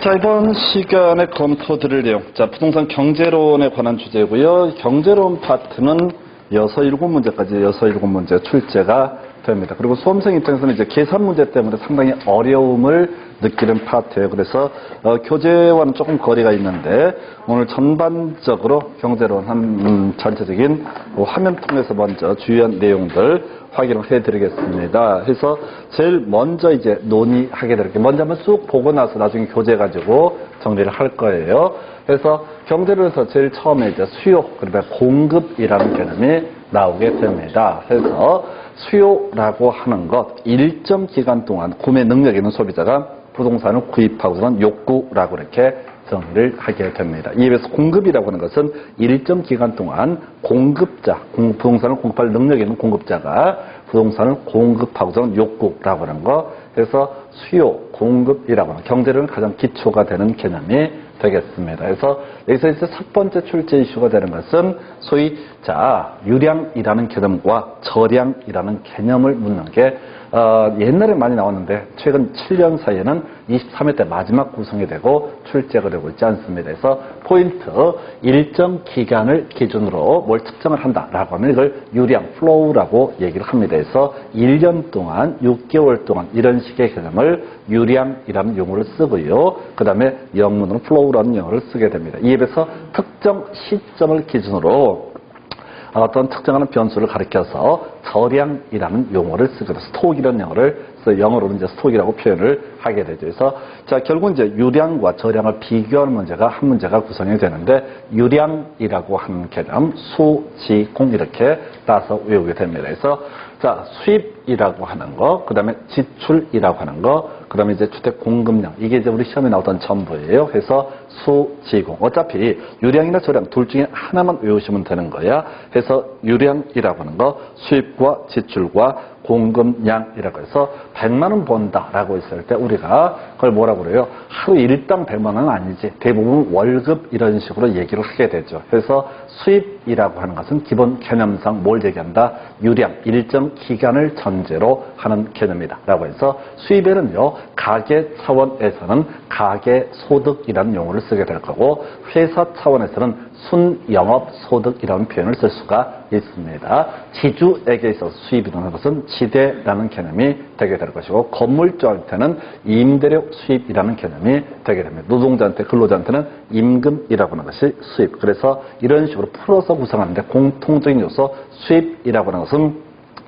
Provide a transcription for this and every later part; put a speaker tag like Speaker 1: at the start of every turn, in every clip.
Speaker 1: 자, 이번 시간에 검토드릴 내용. 자, 부동산 경제론에 관한 주제고요. 경제론 파트는 6, 7문제까지 6, 7문제 출제가 됩니다. 그리고 수험생 입장에서는 이제 계산 문제 때문에 상당히 어려움을 느끼는 파트예요. 그래서 교재와는 조금 거리가 있는데 오늘 전반적으로 경제론 한 전체적인 화면 통해서 먼저 주요한 내용들 확인을 해드리겠습니다. 그래서 제일 먼저 이제 논의하게 될 게 먼저 한번 쑥 보고 나서 나중에 교재 가지고 정리를 할 거예요. 그래서 경제론에서 제일 처음에 이제 수요, 그다음에 공급이라는 개념이 나오게 됩니다. 그래서 수요라고 하는 것, 일정 기간 동안 구매 능력 있는 소비자가 부동산을 구입하고서는 욕구라고 이렇게 정의를 하게 됩니다. 이에 비해서 공급이라고 하는 것은 일정 기간 동안 공급자, 부동산을 공급할 능력 있는 공급자가 부동산을 공급하고서는 욕구라고 하는 것. 그래서 수요, 공급이라고 하는 경제론은 가장 기초가 되는 개념이 되겠습니다. 그래서 여기서 이제 첫 번째 출제 이슈가 되는 것은 소위 유량이라는 개념과 저량이라는 개념을 묻는 게 옛날에 많이 나왔는데 최근 7년 사이에는 23회 때 마지막 구성이 되고 출제가 되고 있지 않습니다. 그래서 포인트, 일정 기간을 기준으로 뭘 측정을 한다라고 하면 이걸 유량, 플로우라고 얘기를 합니다. 그래서 1년 동안, 6개월 동안 이런 식의 개념을 유량이라는 용어를 쓰고요. 그 다음에 영문으로 플로우라는 용어를 쓰게 됩니다. 이에 비해서 특정 시점을 기준으로 어떤 특정하는 변수를 가리켜서 저량이라는 용어를 쓰게 돼서 스톡이라는 용어를 영어로는 이제 스톡이라고 표현을 하게 되죠. 그래서 자, 결국 이제 유량과 저량을 비교하는 문제가 한 문제가 구성이 되는데 유량이라고 하는 개념, 수, 지, 공 이렇게 따서 외우게 됩니다. 그래서 자, 수입이라고 하는 거, 그 다음에 지출이라고 하는 거, 그 다음에 이제 주택 공급량. 이게 이제 우리 시험에 나오던 전부예요. 그래서 수, 지, 공. 어차피 유량이나 저량 둘 중에 하나만 외우시면 되는 거야. 그래서 유량이라고 하는 거, 수입과 지출과 공급량이라고 해서 100만 원 번다라고 했을 때 우리가 그걸 뭐라고 그래요? 하루 일당 100만 원은 아니지. 대부분 월급 이런 식으로 얘기를 하게 되죠. 그래서 수입이라고 하는 것은 기본 개념상 뭘 얘기한다? 유량, 일정 기간을 전제로 하는 개념이다. 라고 해서 수입에는요, 가계 차원에서는 가계 소득이라는 용어를 쓰게 될 거고 회사 차원에서는 순영업소득이라는 표현을 쓸 수가 있습니다. 지주에게 있어서 수입이라는 것은 지대라는 개념이 되게 될 것이고 건물주한테는 임대료 수입이라는 개념이 되게 됩니다. 노동자한테, 근로자한테는 임금이라고 하는 것이 수입. 그래서 이런 식으로 풀어서 구성하는데 공통적인 요소 수입이라고 하는 것은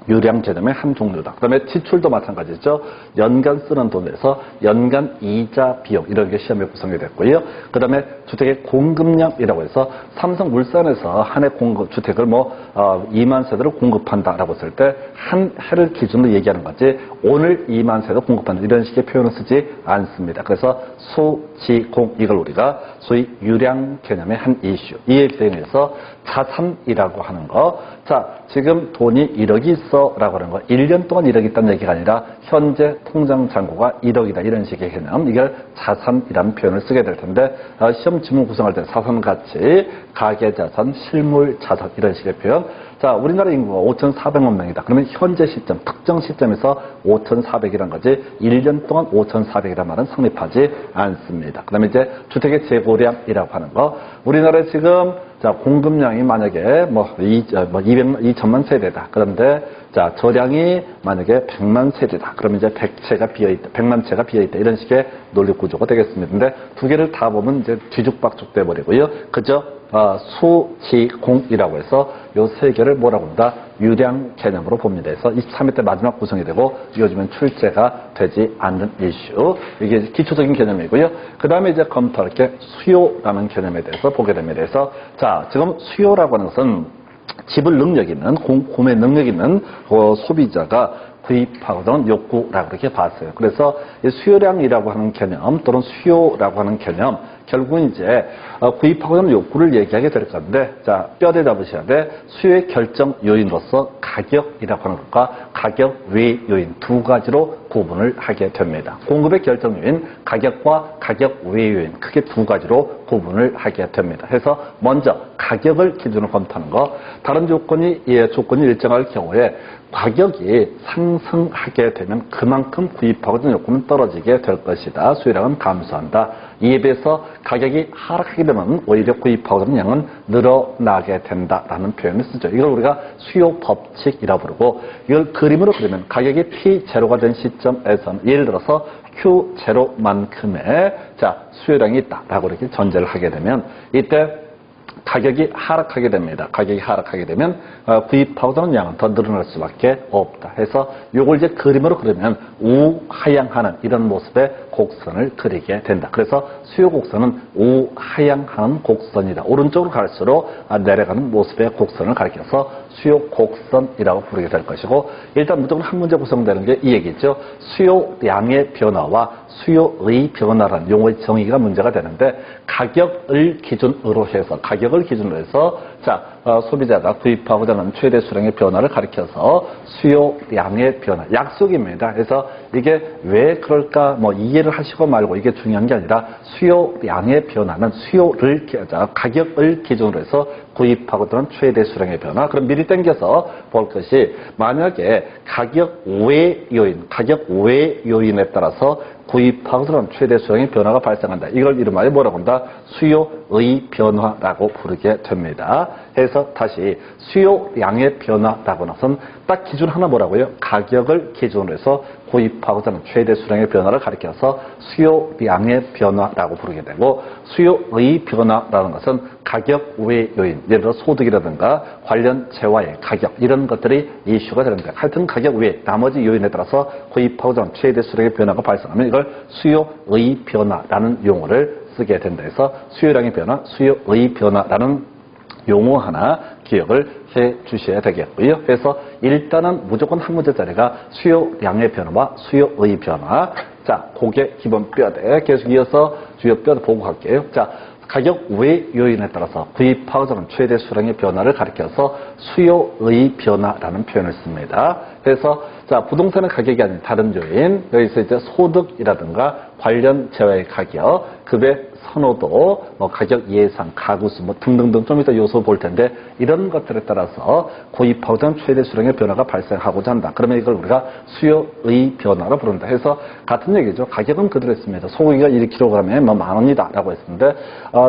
Speaker 1: 유량 개념의 한 종류다. 그 다음에 지출도 마찬가지죠. 연간 쓰는 돈에서 연간 이자 비용 이런 게 시험에 구성이 됐고요. 그 다음에 주택의 공급량이라고 해서 삼성물산에서 한 해 공급 주택을 2만 세대를 공급한다라고 했을 때 한 해를 기준으로 얘기하는 거지 오늘 2만 세대 공급한다 이런 식의 표현을 쓰지 않습니다. 그래서 수, 지, 공 이걸 우리가 소위 유량 개념의 한 이슈. 이에 대해서 자산이라고 하는 거. 자, 지금 돈이 1억이 있어 라고 하는 거. 1년 동안 1억이 있다는 얘기가 아니라 현재 통장 잔고가 1억이다 이런 식의 개념. 이걸 자산이라는 표현을 쓰게 될 텐데 시험 지문 구성할 때 자산가치, 가계자산, 실물자산 이런 식의 표현. 자, 우리나라 인구가 5,400만 명이다. 그러면 현재 시점, 특정 시점에서 5,400이란 거지 1년 동안 5,400이란 말은 성립하지 않습니다. 그 다음에 이제 주택의 재고량이라고 하는 거. 우리나라에 지금 자, 공급량이 만약에 2천만 세대다. 그런데 자, 저량이 만약에 100만 세대다. 그러면 이제 100채가 비어있다. 100만 채가 비어있다. 이런 식의 논리 구조가 되겠습니다. 근데 두 개를 다 보면 이제 뒤죽박죽 돼버리고요. 그저 수, 지, 공이라고 해서 요 세 개를 뭐라고 한다? 유량 개념으로 봅니다. 그래서 23회 때 마지막 구성이 되고 요즘엔 출제가 되지 않는 이슈. 이게 기초적인 개념이고요. 그 다음에 이제 검토할 게 수요라는 개념에 대해서 보게 됩니다. 그래서 자, 지금 수요라고 하는 것은 지불 능력 있는, 구매 능력 있는 소비자가 구입하고는 욕구라고 이렇게 봤어요. 그래서 이 수요량이라고 하는 개념 또는 수요라고 하는 개념 결국은 이제 구입하고자 하는 욕구를 얘기하게 될 건데, 자, 뼈대 잡으셔야 돼. 수요의 결정 요인으로서 가격이라고 하는 것과 가격 외 요인 두 가지로 구분을 하게 됩니다. 공급의 결정 요인, 가격과 가격 외 요인 크게 두 가지로 구분을 하게 됩니다. 그래서 먼저 가격을 기준으로 검토하는 거, 다른 조건이 일정할 경우에 가격이 상승하게 되면 그만큼 구입하고자 하는 욕구는 떨어지게 될 것이다. 수요량은 감소한다. 이에 비해서 가격이 하락하게 되면 오히려 구입하고자 하는 양은 늘어나게 된다라는 표현을 쓰죠. 이걸 우리가 수요 법칙이라고 부르고, 이걸 그림으로 그리면 가격이 P0가 된 시점에서는 예를 들어서 Q0만큼의 수요량이 있다라고 이렇게 전제를 하게 되면 이때 가격이 하락하게 됩니다. 가격이 하락하게 되면 구입하고자 하는 양은 더 늘어날 수밖에 없다. 해서 이걸 이제 그림으로 그리면 우하향하는 이런 모습의 곡선을 그리게 된다. 그래서 수요 곡선은 우하향하는 곡선이다. 오른쪽으로 갈수록 내려가는 모습의 곡선을 가리켜서 수요 곡선이라고 부르게 될 것이고, 일단 무조건 한 문제 구성되는 게 이 얘기죠. 수요량의 변화와 수요의 변화라는 용어의 정의가 문제가 되는데, 가격을 기준으로 해서 소비자가 구입하고자 하는 최대 수량의 변화를 가리켜서 수요량의 변화, 약속입니다. 그래서 이게 왜 그럴까 이해를 하시고 말고 이게 중요한 게 아니라 수요량의 변화는 가격을 기준으로 해서 구입하고자 하는 최대 수량의 변화. 그럼 미리 당겨서 볼 것이, 만약에 가격 외 요인에 따라서 구입하고자 하는 최대 수량의 변화가 발생한다. 이걸 이름하여 뭐라고 한다? 수요의 변화라고 부르게 됩니다. 해서 다시 수요량의 변화라고 나선 딱 기준 하나 뭐라고요? 가격을 기준으로 해서 구입하고자 하는 최대 수량의 변화를 가리켜서 수요량의 변화라고 부르게 되고, 수요의 변화라는 것은 가격 외 요인, 예를 들어 소득이라든가 관련 재화의 가격 이런 것들이 이슈가 되는데, 하여튼 가격 외 나머지 요인에 따라서 구입하고자 하는 최대 수량의 변화가 발생하면 이걸 수요의 변화라는 용어를 쓰게 된다. 해서 수요량의 변화, 수요의 변화라는 용어 하나 기억을 해 주셔야 되겠고요. 그래서 일단은 무조건 한 문제짜리가 수요량의 변화와 수요의 변화. 자, 그게 기본 뼈대. 계속 이어서 주요 뼈대 보고 갈게요. 자, 가격 외 요인에 따라서 구입하고자 하는 최대 수량의 변화를 가리켜서 수요의 변화라는 표현을 씁니다. 그래서 부동산의 가격이 아닌 다른 요인, 여기서 이제 소득이라든가 관련 재화의 가격, 급의 선호도, 가격 예상, 가구수 등등등 좀 이따 요소 볼 텐데, 이런 것들에 따라서 구입하고자 하는 최대 수량의 변화가 발생하고자 한다. 그러면 이걸 우리가 수요의 변화로 부른다. 해서 같은 얘기죠. 가격은 그대로 했습니다. 소고기가 1kg에 10,000원이다 라고 했는데,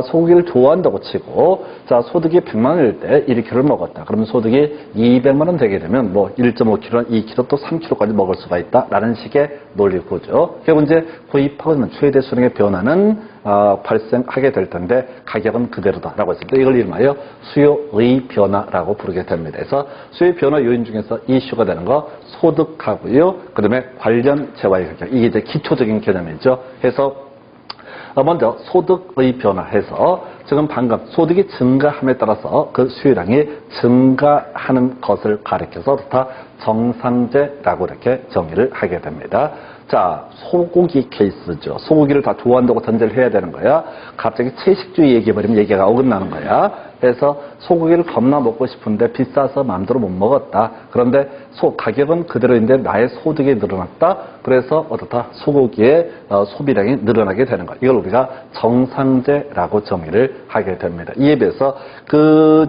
Speaker 1: 소고기를 좋아한다고 치고, 소득이 100만 원일 때 1kg를 먹었다. 그러면 소득이 200만 원 되게 되면 1.5kg, 2kg 또 3kg까지 먹을 수가 있다 라는 식의 논리구조. 결국 이제 구입하고자 하는 최대 수량의 변화는 발생하게 될 텐데 가격은 그대로다라고 했을 때 이걸 이름하여 수요의 변화라고 부르게 됩니다. 그래서 수요의 변화 요인 중에서 이슈가 되는 거 소득하고요. 그다음에 관련 재화의 가격, 이게 이제 기초적인 개념이죠. 해서 먼저 소득의 변화해서 지금 방금 소득이 증가함에 따라서 그 수요량이 증가하는 것을 가리켜서 다 정상제라고 이렇게 정의를 하게 됩니다. 자, 소고기 케이스죠. 소고기를 다 좋아한다고 전제를 해야 되는 거야. 갑자기 채식주의 얘기해버리면 얘기가 어긋나는 거야. 그래서 소고기를 겁나 먹고 싶은데 비싸서 마음대로 못 먹었다. 그런데 가격은 그대로인데 나의 소득이 늘어났다. 그래서 소고기의 소비량이 늘어나게 되는 거야. 이걸 우리가 정상제라고 정의를 하게 됩니다. 이에 비해서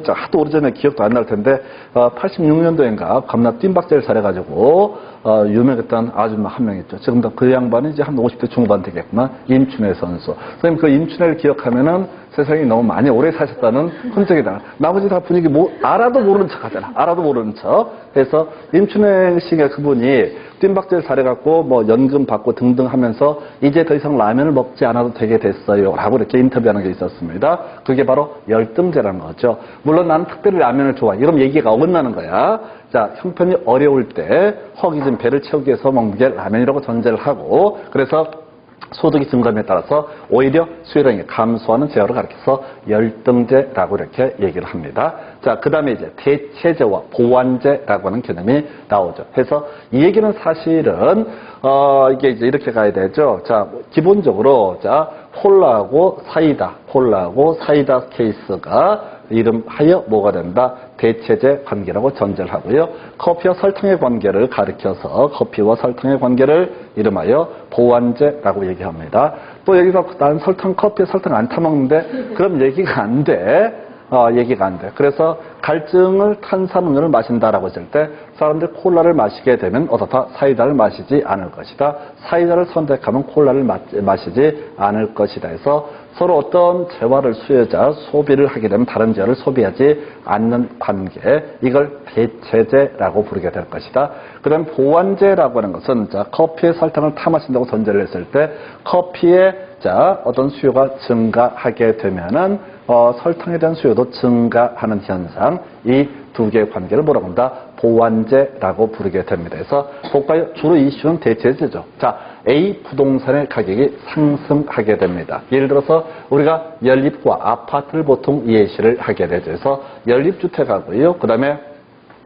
Speaker 1: 하도 오래전에 기억도 안 날 텐데 86년도인가 겁나 뜀박질 잘해가지고 유명했던 아줌마 한 명 있죠. 지금 그 양반이 이제 한 50대 중반 되겠구나. 임춘혜 선수. 선생님 그 임춘혜를 기억하면은 세상이 너무 많이 오래 사셨다는 흔적이다. 나머지 다 분위기 알아도 모르는 척 하잖아. 알아도 모르는 척. 그래서 임춘혜 씨가 그분이 뜀박질 잘해갖고 연금 받고 등등 하면서 이제 더 이상 라면을 먹지 않아도 되게 됐어요 라고 이렇게 인터뷰하는 게 있었습니다. 그게 바로 열등제라는 거죠. 물론 나는 특별히 라면을 좋아해. 이런 얘기가 어긋나는 거야. 자, 형편이 어려울 때 허기진 배를 채우기 위해서 먹는 게 라면이라고 전제를 하고, 그래서 소득이 증감에 따라서 오히려 수요량이 감소하는 제어를 가리켜서 열등제라고 이렇게 얘기를 합니다. 자, 그 다음에 이제 대체제와 보완제라고 하는 개념이 나오죠. 그래서 이 얘기는 사실은, 이게 이제 이렇게 가야 되죠. 자, 기본적으로, 콜라하고 사이다 케이스가 이름하여 뭐가 된다? 대체제 관계라고 전제를 하고요. 커피와 설탕의 관계를 가리켜서 커피와 설탕의 관계를 이름하여 보완제라고 얘기합니다. 또 여기서 난 커피에 설탕 안 타먹는데 그럼 얘기가 안 돼. 얘기가 안 돼. 그래서 갈증을 탄산음료를 마신다라고 했을 때 사람들이 콜라를 마시게 되면 어떻다? 사이다를 마시지 않을 것이다. 사이다를 선택하면 콜라를 마시지 않을 것이다 해서 서로 어떤 재화를 소비를 하게 되면 다른 재화를 소비하지 않는 관계, 이걸 대체제라고 부르게 될 것이다. 그 다음 보완제라고 하는 것은 커피에 설탕을 타 마신다고 전제를 했을 때 커피에 어떤 수요가 증가하게 되면은 설탕에 대한 수요도 증가하는 현상, 이 두 개의 관계를 뭐라고 한다? 보완제라고 부르게 됩니다. 그래서 볼까요? 주로 이슈는 대체제죠. 자, A 부동산의 가격이 상승하게 됩니다. 예를 들어서 우리가 연립과 아파트를 보통 예시를 하게 되죠. 그래서 연립주택하고요. 그 다음에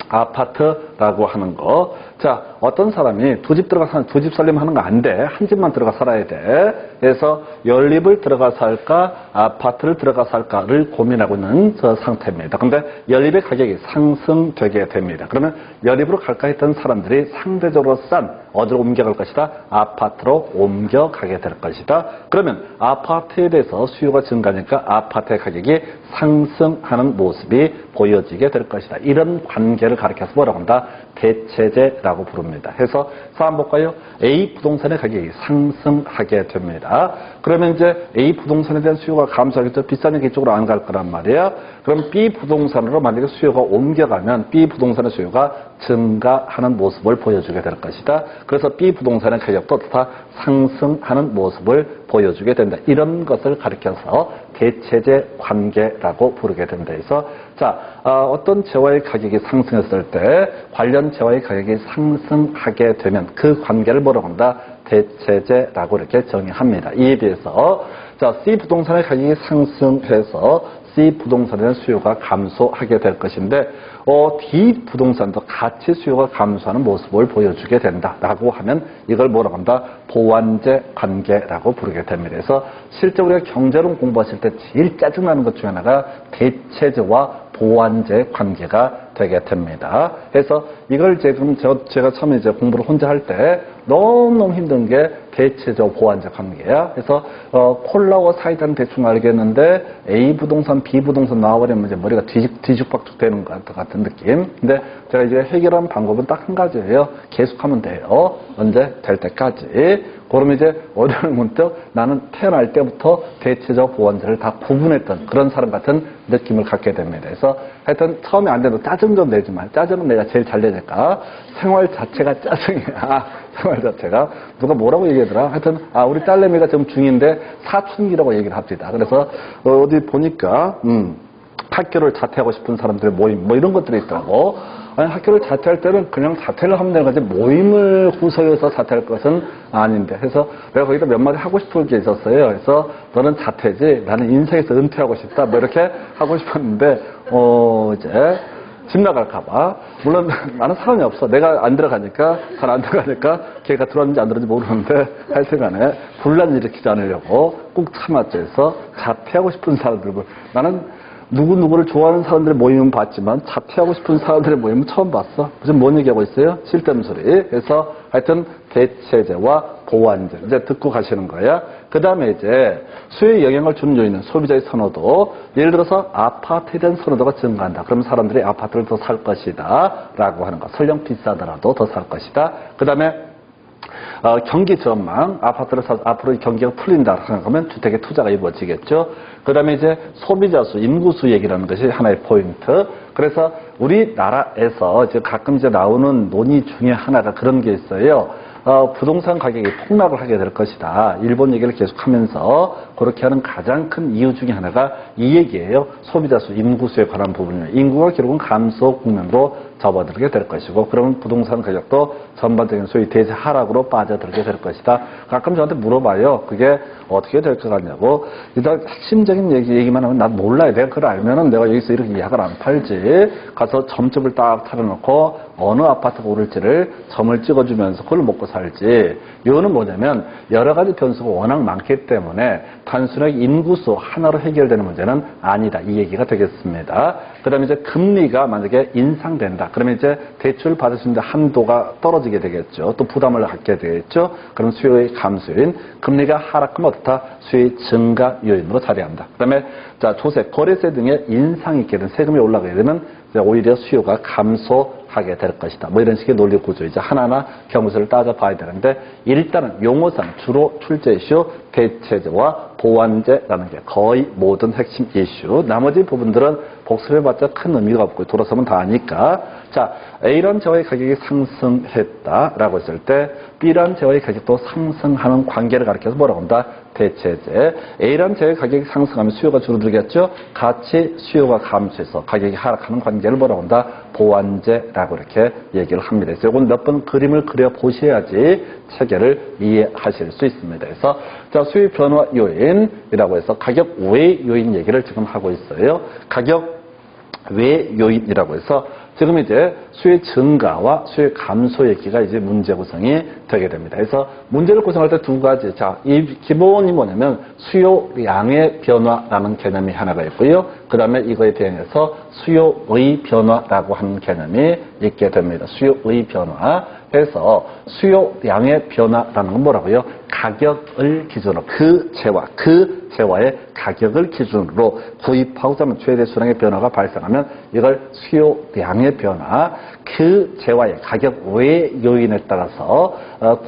Speaker 1: 아파트라고 하는 거. 자, 어떤 사람이 두 집 살림 하는 거 안 돼. 한 집만 들어가 살아야 돼. 그래서 연립을 들어가 살까, 아파트를 들어가 살까를 고민하고 있는 저 상태입니다. 근데 연립의 가격이 상승되게 됩니다. 그러면 연립으로 갈까 했던 사람들이 상대적으로 싼 어디로 옮겨갈 것이다? 아파트로 옮겨가게 될 것이다. 그러면 아파트에 대해서 수요가 증가하니까 아파트의 가격이 상승하는 모습이 보여지게 될 것이다. 이런 관계를 가리켜서 뭐라고 한다? 대체제라고 부릅니다. 해서 한번 볼까요? A 부동산의 가격이 상승하게 됩니다. 그러면 이제 A 부동산에 대한 수요가 감소하겠죠. 비싸니까 이쪽으로 안 갈 거란 말이에요. 그럼 B 부동산으로 만약에 수요가 옮겨가면 B 부동산의 수요가 증가하는 모습을 보여주게 될 것이다. 그래서 B 부동산의 가격도 다 상승하는 모습을 보여주게 된다. 이런 것을 가리켜서 대체제 관계라고 부르게 된다. 그래서 어떤 재화의 가격이 상승했을 때 관련 재화의 가격이 상승하게 되면 그 관계를 뭐라고 한다? 대체제라고 이렇게 정의합니다. 이에 비해서 C 부동산의 가격이 상승해서 C 부동산에 대한 수요가 감소하게 될 것인데 D 부동산도 같이 수요가 감소하는 모습을 보여주게 된다라고 하면 이걸 뭐라고 한다? 보완제 관계라고 부르게 됩니다. 그래서 실제 우리가 경제론 공부하실 때 제일 짜증나는 것 중에 하나가 대체제와 보완제 관계가 되게 됩니다. 그래서 이걸 지금 제가 처음에 이제 공부를 혼자 할 때 너무너무 힘든 게 대체적 보완제 관계야. 그래서 콜라와 사이다는 대충 알겠는데 A 부동산, B 부동산 나와버리면 이제 머리가 뒤죽박죽 되는 것 같은 느낌. 근데 제가 이제 해결하는 방법은 딱 한 가지예요. 계속하면 돼요. 언제 될 때까지. 그러면 이제 어려울 문득 나는 태어날 때부터 대체적 보완제를 다 구분했던 그런 사람 같은 느낌을 갖게 됩니다. 그래서 하여튼 처음에 안 돼도 짜증 좀 내지 마. 짜증은 내가 제일 잘 내니까. 생활 자체가 짜증이야. 생활 자체가. 누가 뭐라고 얘기하더라? 하여튼 우리 딸내미가 지금 중2인데 사춘기라고 얘기를 합니다. 그래서 어디 보니까 학교를 자퇴하고 싶은 사람들의 모임 뭐 이런 것들이 있더라고. 아니, 학교를 자퇴할 때는 그냥 자퇴를 하면 되는 거지 모임을 구성해서 자퇴할 것은 아닌데. 그래서 내가 거기다 몇 마디 하고 싶은 게 있었어요. 그래서 너는 자퇴지, 나는 인생에서 은퇴하고 싶다. 뭐 이렇게 하고 싶었는데 이제 집 나갈까봐. 물론 나는 사람이 없어. 내가 안 들어가니까, 잘 안 들어가니까 걔가 들어왔는지 안 들어왔는지 모르는데 하여튼간에 분란 일으키지 않으려고 꾹 참았죠. 그래서 자퇴하고 싶은 사람들, 나는 누구누구를 좋아하는 사람들의 모임은 봤지만 자퇴하고 싶은 사람들의 모임은 처음 봤어. 지금 뭔 얘기하고 있어요? 쓸데없는 소리. 그래서 하여튼 대체제와 보완제 이제 듣고 가시는 거야. 그 다음에 이제 수요에 영향을 주는 요인은 소비자의 선호도. 예를 들어서 아파트에 대한 선호도가 증가한다. 그럼 사람들이 아파트를 더 살 것이다 라고 하는 거. 설령 비싸더라도 더 살 것이다. 그 다음에 경기 전망, 앞으로 경기가 풀린다 생각하면 주택의 투자가 이루어지겠죠. 그 다음에 이제 소비자 수, 인구수 얘기라는 것이 하나의 포인트. 그래서 우리나라에서 이제 가끔 이제 나오는 논의 중에 하나가 그런 게 있어요. 부동산 가격이 폭락을 하게 될 것이다. 일본 얘기를 계속하면서 그렇게 하는 가장 큰 이유 중에 하나가 이 얘기예요. 소비자 수, 인구수에 관한 부분이에요. 인구가 결국은 감소 국면으로 접어들게 될 것이고, 그러면 부동산 가격도 전반적인 소위 대세 하락으로 빠져들게 될 것이다. 가끔 저한테 물어봐요. 그게 어떻게 될 것 같냐고. 일단 핵심적인 얘기만 하면 난 몰라요. 내가 그걸 알면은 내가 여기서 이렇게 약을 안 팔지. 가서 점집을 딱 차려놓고 어느 아파트가 오를지를 점을 찍어주면서 그걸 먹고 살지. 이거는 뭐냐면 여러 가지 변수가 워낙 많기 때문에 단순하게 인구수 하나로 해결되는 문제는 아니다. 이 얘기가 되겠습니다. 그 다음에 이제 금리가 만약에 인상된다. 그러면 이제 대출 받을 수 있는 한도가 떨어지게 되겠죠. 또 부담을 갖게 되겠죠. 그럼 수요의 감소인 금리가 하락하면 어떻다? 수요의 증가 요인으로 자리합니다. 그 다음에 자 조세, 거래세 등의 인상이 있게 되면 세금이 올라가게 되면 오히려 수요가 감소하게 될 것이다. 뭐 이런 식의 논리 구조이자 하나하나 경우수를 따져봐야 되는데 일단은 용어상 주로 출제 이슈, 대체제와 보완제라는 게 거의 모든 핵심 이슈. 나머지 부분들은 복습을 해봤자 큰 의미가 없고 돌아서면 다 아니까. 자, A란 재화의 가격이 상승했다라고 했을 때 B란 재화의 가격도 상승하는 관계를 가리켜서 뭐라고 한다? 대체제. A란 재화의 가격이 상승하면 수요가 줄어들겠죠? 같이 수요가 감소해서 가격이 하락하는 관계를 뭐라고 한다? 보완제라고 이렇게 얘기를 합니다. 그래서 이건 몇 번 그림을 그려 보셔야지 체계를 이해하실 수 있습니다. 그래서 자, 수요 변화 요인이라고 해서 가격 외 요인 얘기를 지금 하고 있어요. 가격 외 요인이라고 해서 지금 이제 수요 증가와 수요 감소 얘기가 이제 문제 구성이 되게 됩니다. 그래서 문제를 구성할 때 두 가지. 자, 이 기본이 뭐냐면 수요량의 변화라는 개념이 하나가 있고요. 그 다음에 이거에 대응해서 수요의 변화라고 하는 개념이 있게 됩니다. 수요의 변화. 그래서 수요량의 변화라는 건 뭐라고요? 가격을 기준으로 그 재화의 가격을 기준으로 구입하고자 하는 최대 수량의 변화가 발생하면 이걸 수요량의 변화, 그 재화의 가격 외 요인에 따라서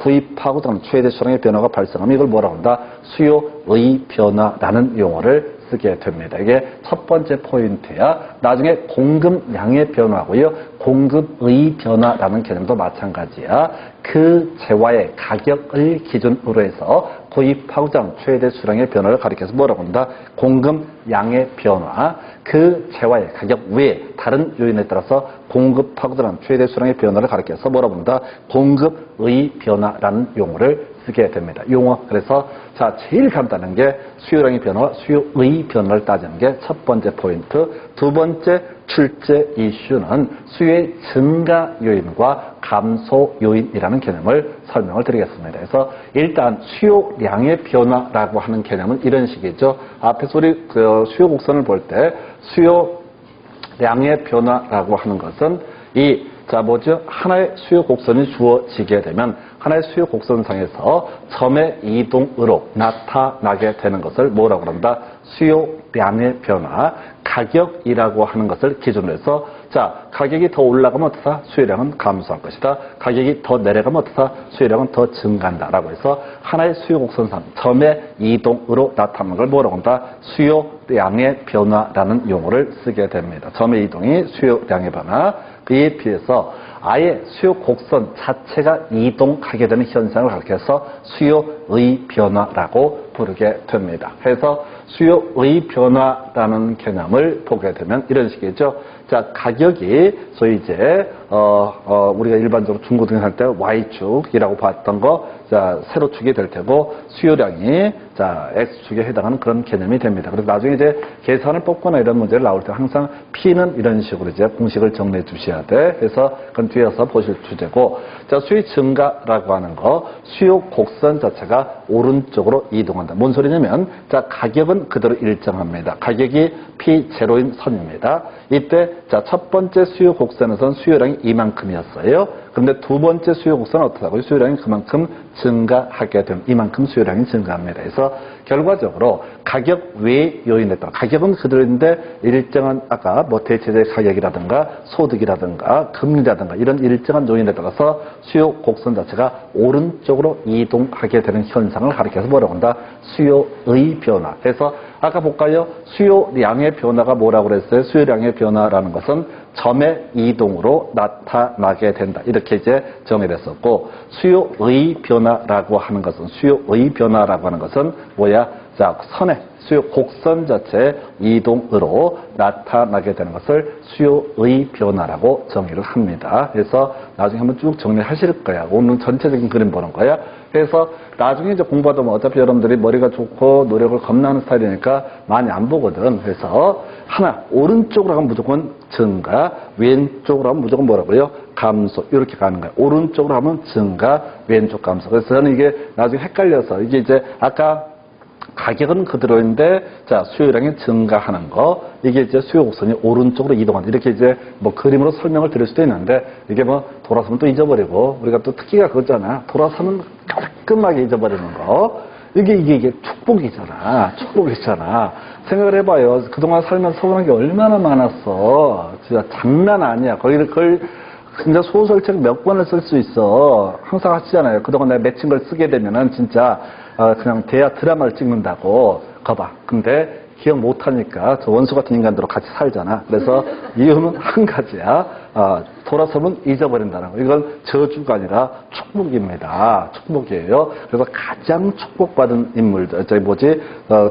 Speaker 1: 구입하고자 하는 최대 수량의 변화가 발생하면 이걸 뭐라고 한다? 수요의 변화라는 용어를 쓰게 됩니다. 이게 첫 번째 포인트야. 나중에 공급량의 변화고요. 공급의 변화라는 개념도 마찬가지야. 그 재화의 가격을 기준으로 해서 구입하고자 하는 최대 수량의 변화를 가리켜서 뭐라고 한다? 공급량의 변화. 그 재화의 가격 외에 다른 요인에 따라서 공급하고자 하는 최대 수량의 변화를 가리켜서 뭐라고 한다? 공급의 변화라는 용어를 쓰게 됩니다. 용어. 그래서 자, 제일 간단한 게 수요량의 변화와 수요의 변화를 따지는 게 첫 번째 포인트. 두 번째 출제 이슈는 수요의 증가 요인과 감소 요인이라는 개념을 설명을 드리겠습니다. 그래서 일단 수요량의 변화라고 하는 개념은 이런 식이죠. 앞에서 우리 수요 곡선을 볼 때 수요량의 변화라고 하는 것은 자, 뭐죠? 하나의 수요 곡선이 주어지게 되면 하나의 수요 곡선상에서 점의 이동으로 나타나게 되는 것을 뭐라고 한다? 수요량의 변화, 가격이라고 하는 것을 기준으로 해서 자, 가격이 더 올라가면 어떻다? 수요량은 감소할 것이다. 가격이 더 내려가면 어떻다? 수요량은 더 증가한다라고 해서 하나의 수요 곡선상 점의 이동으로 나타나는 걸 뭐라고 한다? 수요량의 변화라는 용어를 쓰게 됩니다. 점의 이동이 수요량의 변화. 그에 비해서 아예 수요 곡선 자체가 이동하게 되는 현상을 가리켜서 수요의 변화라고 부르게 됩니다. 그래서 수요의 변화라는 개념을 보게 되면 이런 식이죠. 자, 가격이 소위 이제 우리가 일반적으로 중고등학교 할 때 Y축이라고 봤던 거, 자, 세로축이 될 테고 수요량이 자, X축에 해당하는 그런 개념이 됩니다. 그래서 나중에 이제 계산을 뽑거나 이런 문제를 나올 때 항상 P는 이런 식으로 이제 공식을 정리해 주셔야 돼. 그래서 그건 뒤에서 보실 주제고, 자, 수요 증가라고 하는 거, 수요 곡선 자체가 오른쪽으로 이동한다. 뭔 소리냐면, 자, 가격은 그대로 일정합니다. 가격이 P0인 선입니다. 이때 자, 첫 번째 수요 곡선에서는 수요량이 이만큼이었어요. 그런데 두 번째 수요 곡선은 어떻다고요? 수요량이 그만큼 증가하게 되면 이만큼 수요량이 증가합니다. 그래서 결과적으로 가격 외 요인에 따라 가격은 그대로인데 일정한 아까 뭐 대체재 가격이라든가 소득이라든가 금리라든가 이런 일정한 요인에 따라서 수요 곡선 자체가 오른쪽으로 이동하게 되는 현상을 가리켜서 뭐라고 한다? 수요의 변화. 그래서 아까 볼까요? 수요량의 변화가 뭐라고 그랬어요? 수요량의 변화라는 것은 점의 이동으로 나타나게 된다. 이렇게 이제 정의를 했었고, 수요의 변화라고 하는 것은 뭐야? 자, 선의 수요 곡선 자체의 이동으로 나타나게 되는 것을 수요의 변화라고 정의를 합니다. 그래서 나중에 한번 쭉 정리하실 거야. 오늘 전체적인 그림 보는 거야. 그래서 나중에 이제 공부하다 보면 어차피 여러분들이 머리가 좋고 노력을 겁나 하는 스타일이니까 많이 안 보거든. 그래서 하나, 오른쪽으로 하면 무조건 증가, 왼쪽으로 하면 무조건 뭐라고요? 감소. 이렇게 가는 거예요. 오른쪽으로 하면 증가, 왼쪽 감소. 그래서 저는 이게 나중에 헷갈려서 이게 이제 아까 가격은 그대로인데, 자, 수요량이 증가하는 거, 이게 이제 수요 곡선이 오른쪽으로 이동한다. 이렇게 이제 뭐 그림으로 설명을 드릴 수도 있는데, 이게 뭐 돌아서면 또 잊어버리고, 우리가 또 특기가 그거잖아. 돌아서면 깔끔하게 잊어버리는 거. 이게 축복이잖아. 축복이잖아. 생각을 해봐요. 그동안 살면서 서운한 게 얼마나 많았어. 진짜 장난 아니야. 그걸 진짜 소설책 몇 권을 쓸 수 있어. 항상 하시잖아요. 그동안 내가 맺힌 걸 쓰게 되면은 진짜 그냥 대야 드라마를 찍는다고. 거봐. 근데 기억 못하니까 저 원수 같은 인간들로 같이 살잖아. 그래서 이유는 한 가지야. 돌아서면 잊어버린다는 거. 이건 저주가 아니라 축복입니다. 축복이에요. 그래서 가장 축복받은 인물들,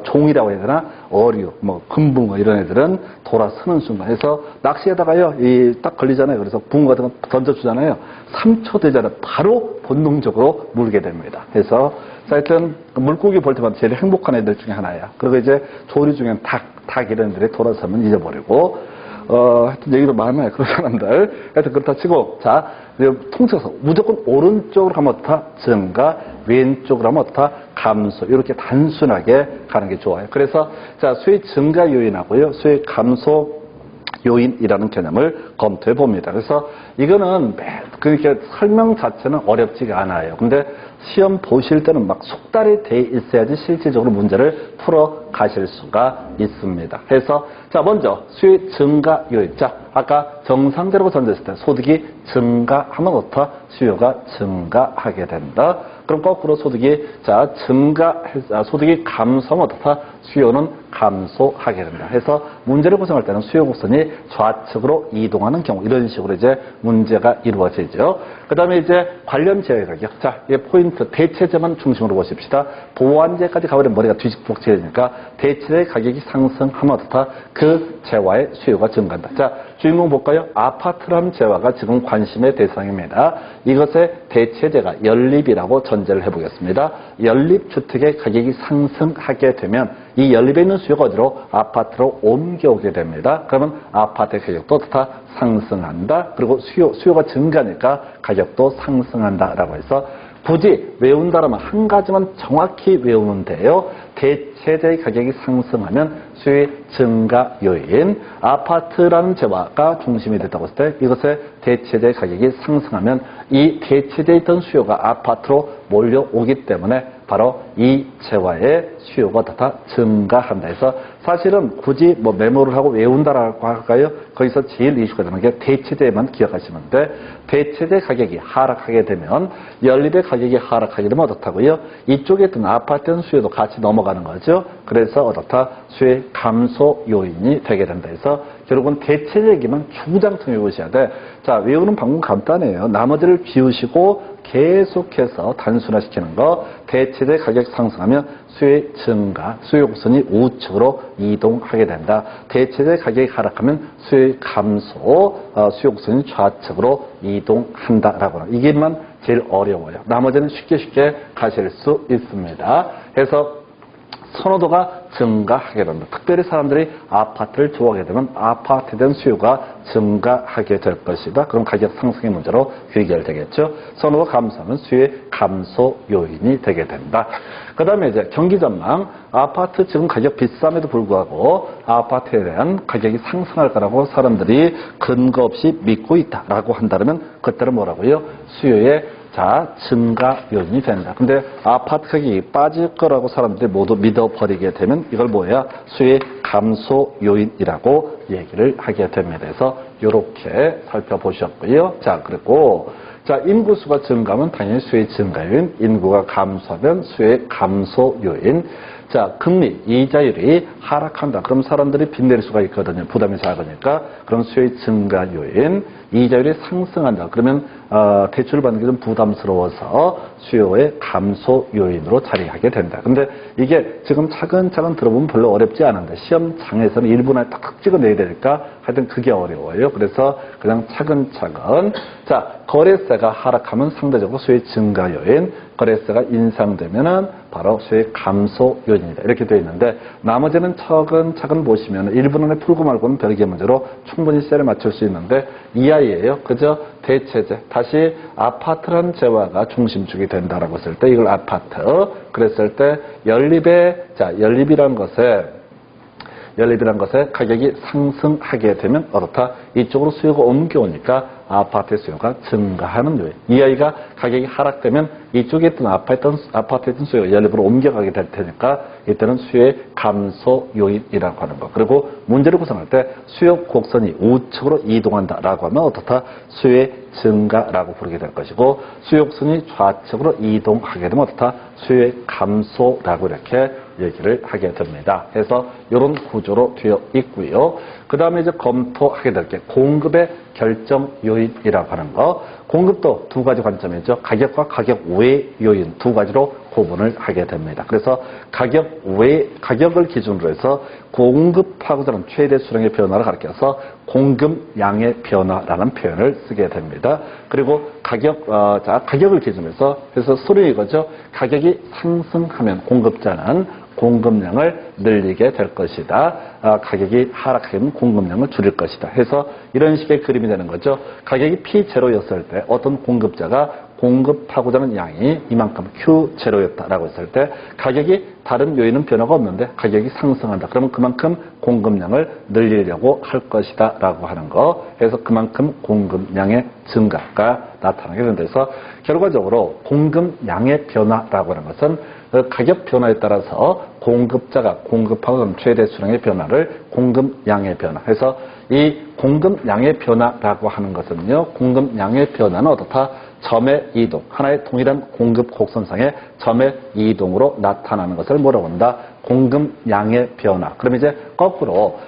Speaker 1: 종이라고 해야 되나? 어류, 금붕어 이런 애들은 돌아서는 순간. 그래서 낚시에다가요, 딱 걸리잖아요. 그래서 붕어 같은 거 던져주잖아요. 3초 되잖아요. 바로 본능적으로 물게 됩니다. 그래서 하여튼 물고기 볼 때마다 제일 행복한 애들 중에 하나야. 그리고 이제 조류 중엔 닭 이런 애들이 돌아서면 잊어버리고, 하여튼 얘기도 많아요. 그런 사람들. 하여튼 그렇다 치고, 자, 통째서 무조건 오른쪽으로 가면 어떻다? 증가, 왼쪽으로 하면 어떻다? 감소. 이렇게 단순하게 가는 게 좋아요. 그래서, 자, 수의 증가 요인하고요, 수의 감소 요인이라는 개념을 검토해 봅니다. 그래서 이거는 그렇게 설명 자체는 어렵지가 않아요. 근데 시험 보실 때는 막 숙달이 돼 있어야지 실질적으로 문제를 풀어 가실 수가 있습니다. 그래서 자, 먼저 수의 증가 요인. 자, 아까 정상적으로 던졌을 때 소득이 증가하면 어떻다? 수요가 증가하게 된다. 그럼 거꾸로 소득이 소득이 감소하면 어떻다? 수요는 감소하게 된다. 해서 문제를 구성할 때는 수요 곡선이 좌측으로 이동하는 경우, 이런 식으로 이제 문제가 이루어지죠. 그 다음에 이제 관련 제외 가격. 자, 이 포인트, 대체제만 중심으로 보십시다. 보완제까지 가버리면 머리가 뒤집복지니까 대체제 가격이 상승하면 어떻다? 그 재화의 수요가 증가한다. 자, 주인공 볼까요? 아파트라는 재화가 지금 관심의 대상입니다. 이것의 대체제가 연립이라고 전제를 해보겠습니다. 연립주택의 가격이 상승하게 되면 이 연립에 있는 수요가 어디로? 아파트로 옮겨오게 됩니다. 그러면 아파트의 가격도 다 상승한다. 그리고 수요가 증가하니까 가격도 상승한다라고 해서 굳이 외운다라면 한 가지만 정확히 외우면 돼요. 대체제의 가격이 상승하면 수요의 증가 요인, 아파트라는 재화가 중심이 됐다고 했을 때 이것의 대체제의 가격이 상승하면 이 대체되어 있던 수요가 아파트로 몰려오기 때문에 바로 이 재화의 수요가 다 증가한다 해서 사실은 굳이 메모를 하고 외운다라고 할까요? 거기서 제일 이슈가 되는 게 대체제만 기억하시면 돼. 대체제 가격이 하락하게 되면 연립의 가격이 하락하게 되면 어떻다고요? 이쪽에 있던 아파트의 수요도 같이 넘어가는 거죠. 그래서 어떻다? 수요의 감소 요인이 되게 된다 해서 결국은 대체제 얘기만 주구장창 외우셔야 돼. 자, 외우는 방법 간단해요. 나머지를 비우시고 계속해서 단순화시키는 거. 대체제 가격 상승하면 수요의 증가, 수요 곡선이 우측으로 이동하게 된다. 대체제 가격이 하락하면 수요의 감소, 수요 곡선이 좌측으로 이동한다라고 하는 이게만 제일 어려워요. 나머지는 쉽게 가실 수 있습니다. 그래서 선호도가 증가하게 됩니다. 특별히 사람들이 아파트를 좋아하게 되면 아파트에 대한 수요가 증가하게 될 것이다. 그럼 가격 상승의 문제로 귀결되겠죠. 선호도가 감소하면 수요의 감소 요인이 되게 된다. 그 다음에 이제 경기 전망. 아파트 지금 가격 비쌈에도 불구하고 아파트에 대한 가격이 상승할 거라고 사람들이 근거 없이 믿고 있다라고 한다면 그때는 뭐라고요? 수요의 증가 요인이 된다. 근데 아파트 가격이 빠질 거라고 사람들이 모두 믿어버리게 되면 이걸 뭐야? 수요의 감소 요인이라고 얘기를 하게 됩니다. 그래서 이렇게 살펴보셨고요. 자, 그리고 자, 인구수가 증가하면 당연히 수요의 증가 요인, 인구가 감소하면 수요의 감소 요인. 자, 금리, 이자율이 하락한다. 그럼 사람들이 빚 낼 수가 있거든요. 부담이 작으니까. 그럼 수요의 증가 요인, 이자율이 상승한다. 그러면 대출 받는 게 좀 부담스러워서 수요의 감소 요인으로 자리하게 된다. 근데 이게 지금 차근차근 들어보면 별로 어렵지 않은데 시험장에서는 1분 안에 딱 찍어내야 되니까 하여튼 그게 어려워요. 그래서 그냥 차근차근. 자, 거래세가 하락하면 상대적으로 수요의 증가 요인, 거래세가 인상되면은 바로 수요의 감소 요인이다. 이렇게 되어 있는데 나머지는 차근차근 보시면 1분 안에 풀고 말고는 별개 문제로 충분히 시제를 맞출 수 있는데 이하이에요. 그저 대체제. 다시 아파트란 재화가 중심축이 된다라고 했을 때 이걸 아파트. 그랬을 때 연립이란 것에 가격이 상승하게 되면 어떻다? 이쪽으로 수요가 옮겨오니까 아파트의 수요가 증가하는 요인. 이 아이가 가격이 하락되면 이쪽에 있던 아파트에 있던 수요가 연립으로 옮겨가게 될 테니까 이때는 수요의 감소 요인이라고 하는 거. 그리고 문제를 구성할 때 수요 곡선이 우측으로 이동한다라고 하면 어떻다? 수요의 증가라고 부르게 될 것이고 수요 곡선이 좌측으로 이동하게 되면 어떻다? 수요의 감소라고 이렇게 얘기를 하게 됩니다. 그래서 이런 구조로 되어 있고요. 그 다음에 이제 검토하게 될 게 공급의 결정 요인이라고 하는 거. 공급도 두 가지 관점이죠. 가격과 가격 외 요인 두 가지로 구분을 하게 됩니다. 그래서 가격을 기준으로 해서 공급하고자 하는 최대 수량의 변화를 가리켜서 공급량의 변화라는 표현을 쓰게 됩니다. 그리고 가격을 기준으로 해서 소리 이거죠. 가격이 상승하면 공급자는 공급량을 늘리게 될 것이다. 가격이 하락하면 공급량을 줄일 것이다. 해서 이런 식의 그림이 되는 거죠. 가격이 P0였을 때 어떤 공급자가 공급하고자 하는 양이 이만큼 Q0였다라고 했을 때 가격이 다른 요인은 변화가 없는데 가격이 상승한다. 그러면 그만큼 공급량을 늘리려고 할 것이다 라고 하는 거. 그래서 그만큼 공급량의 증가가 나타나게 된다. 그래서 결과적으로 공급량의 변화라고 하는 것은 가격 변화에 따라서 공급자가 공급하고 최대 수량의 변화를 공급량의 변화. 그래서 이 공급량의 변화라고 하는 것은요. 공급량의 변화는 어떻다? 점의 이동. 하나의 동일한 공급 곡선상의 점의 이동으로 나타나는 것을 뭐라고 한다? 공급량의 변화. 그럼 이제 거꾸로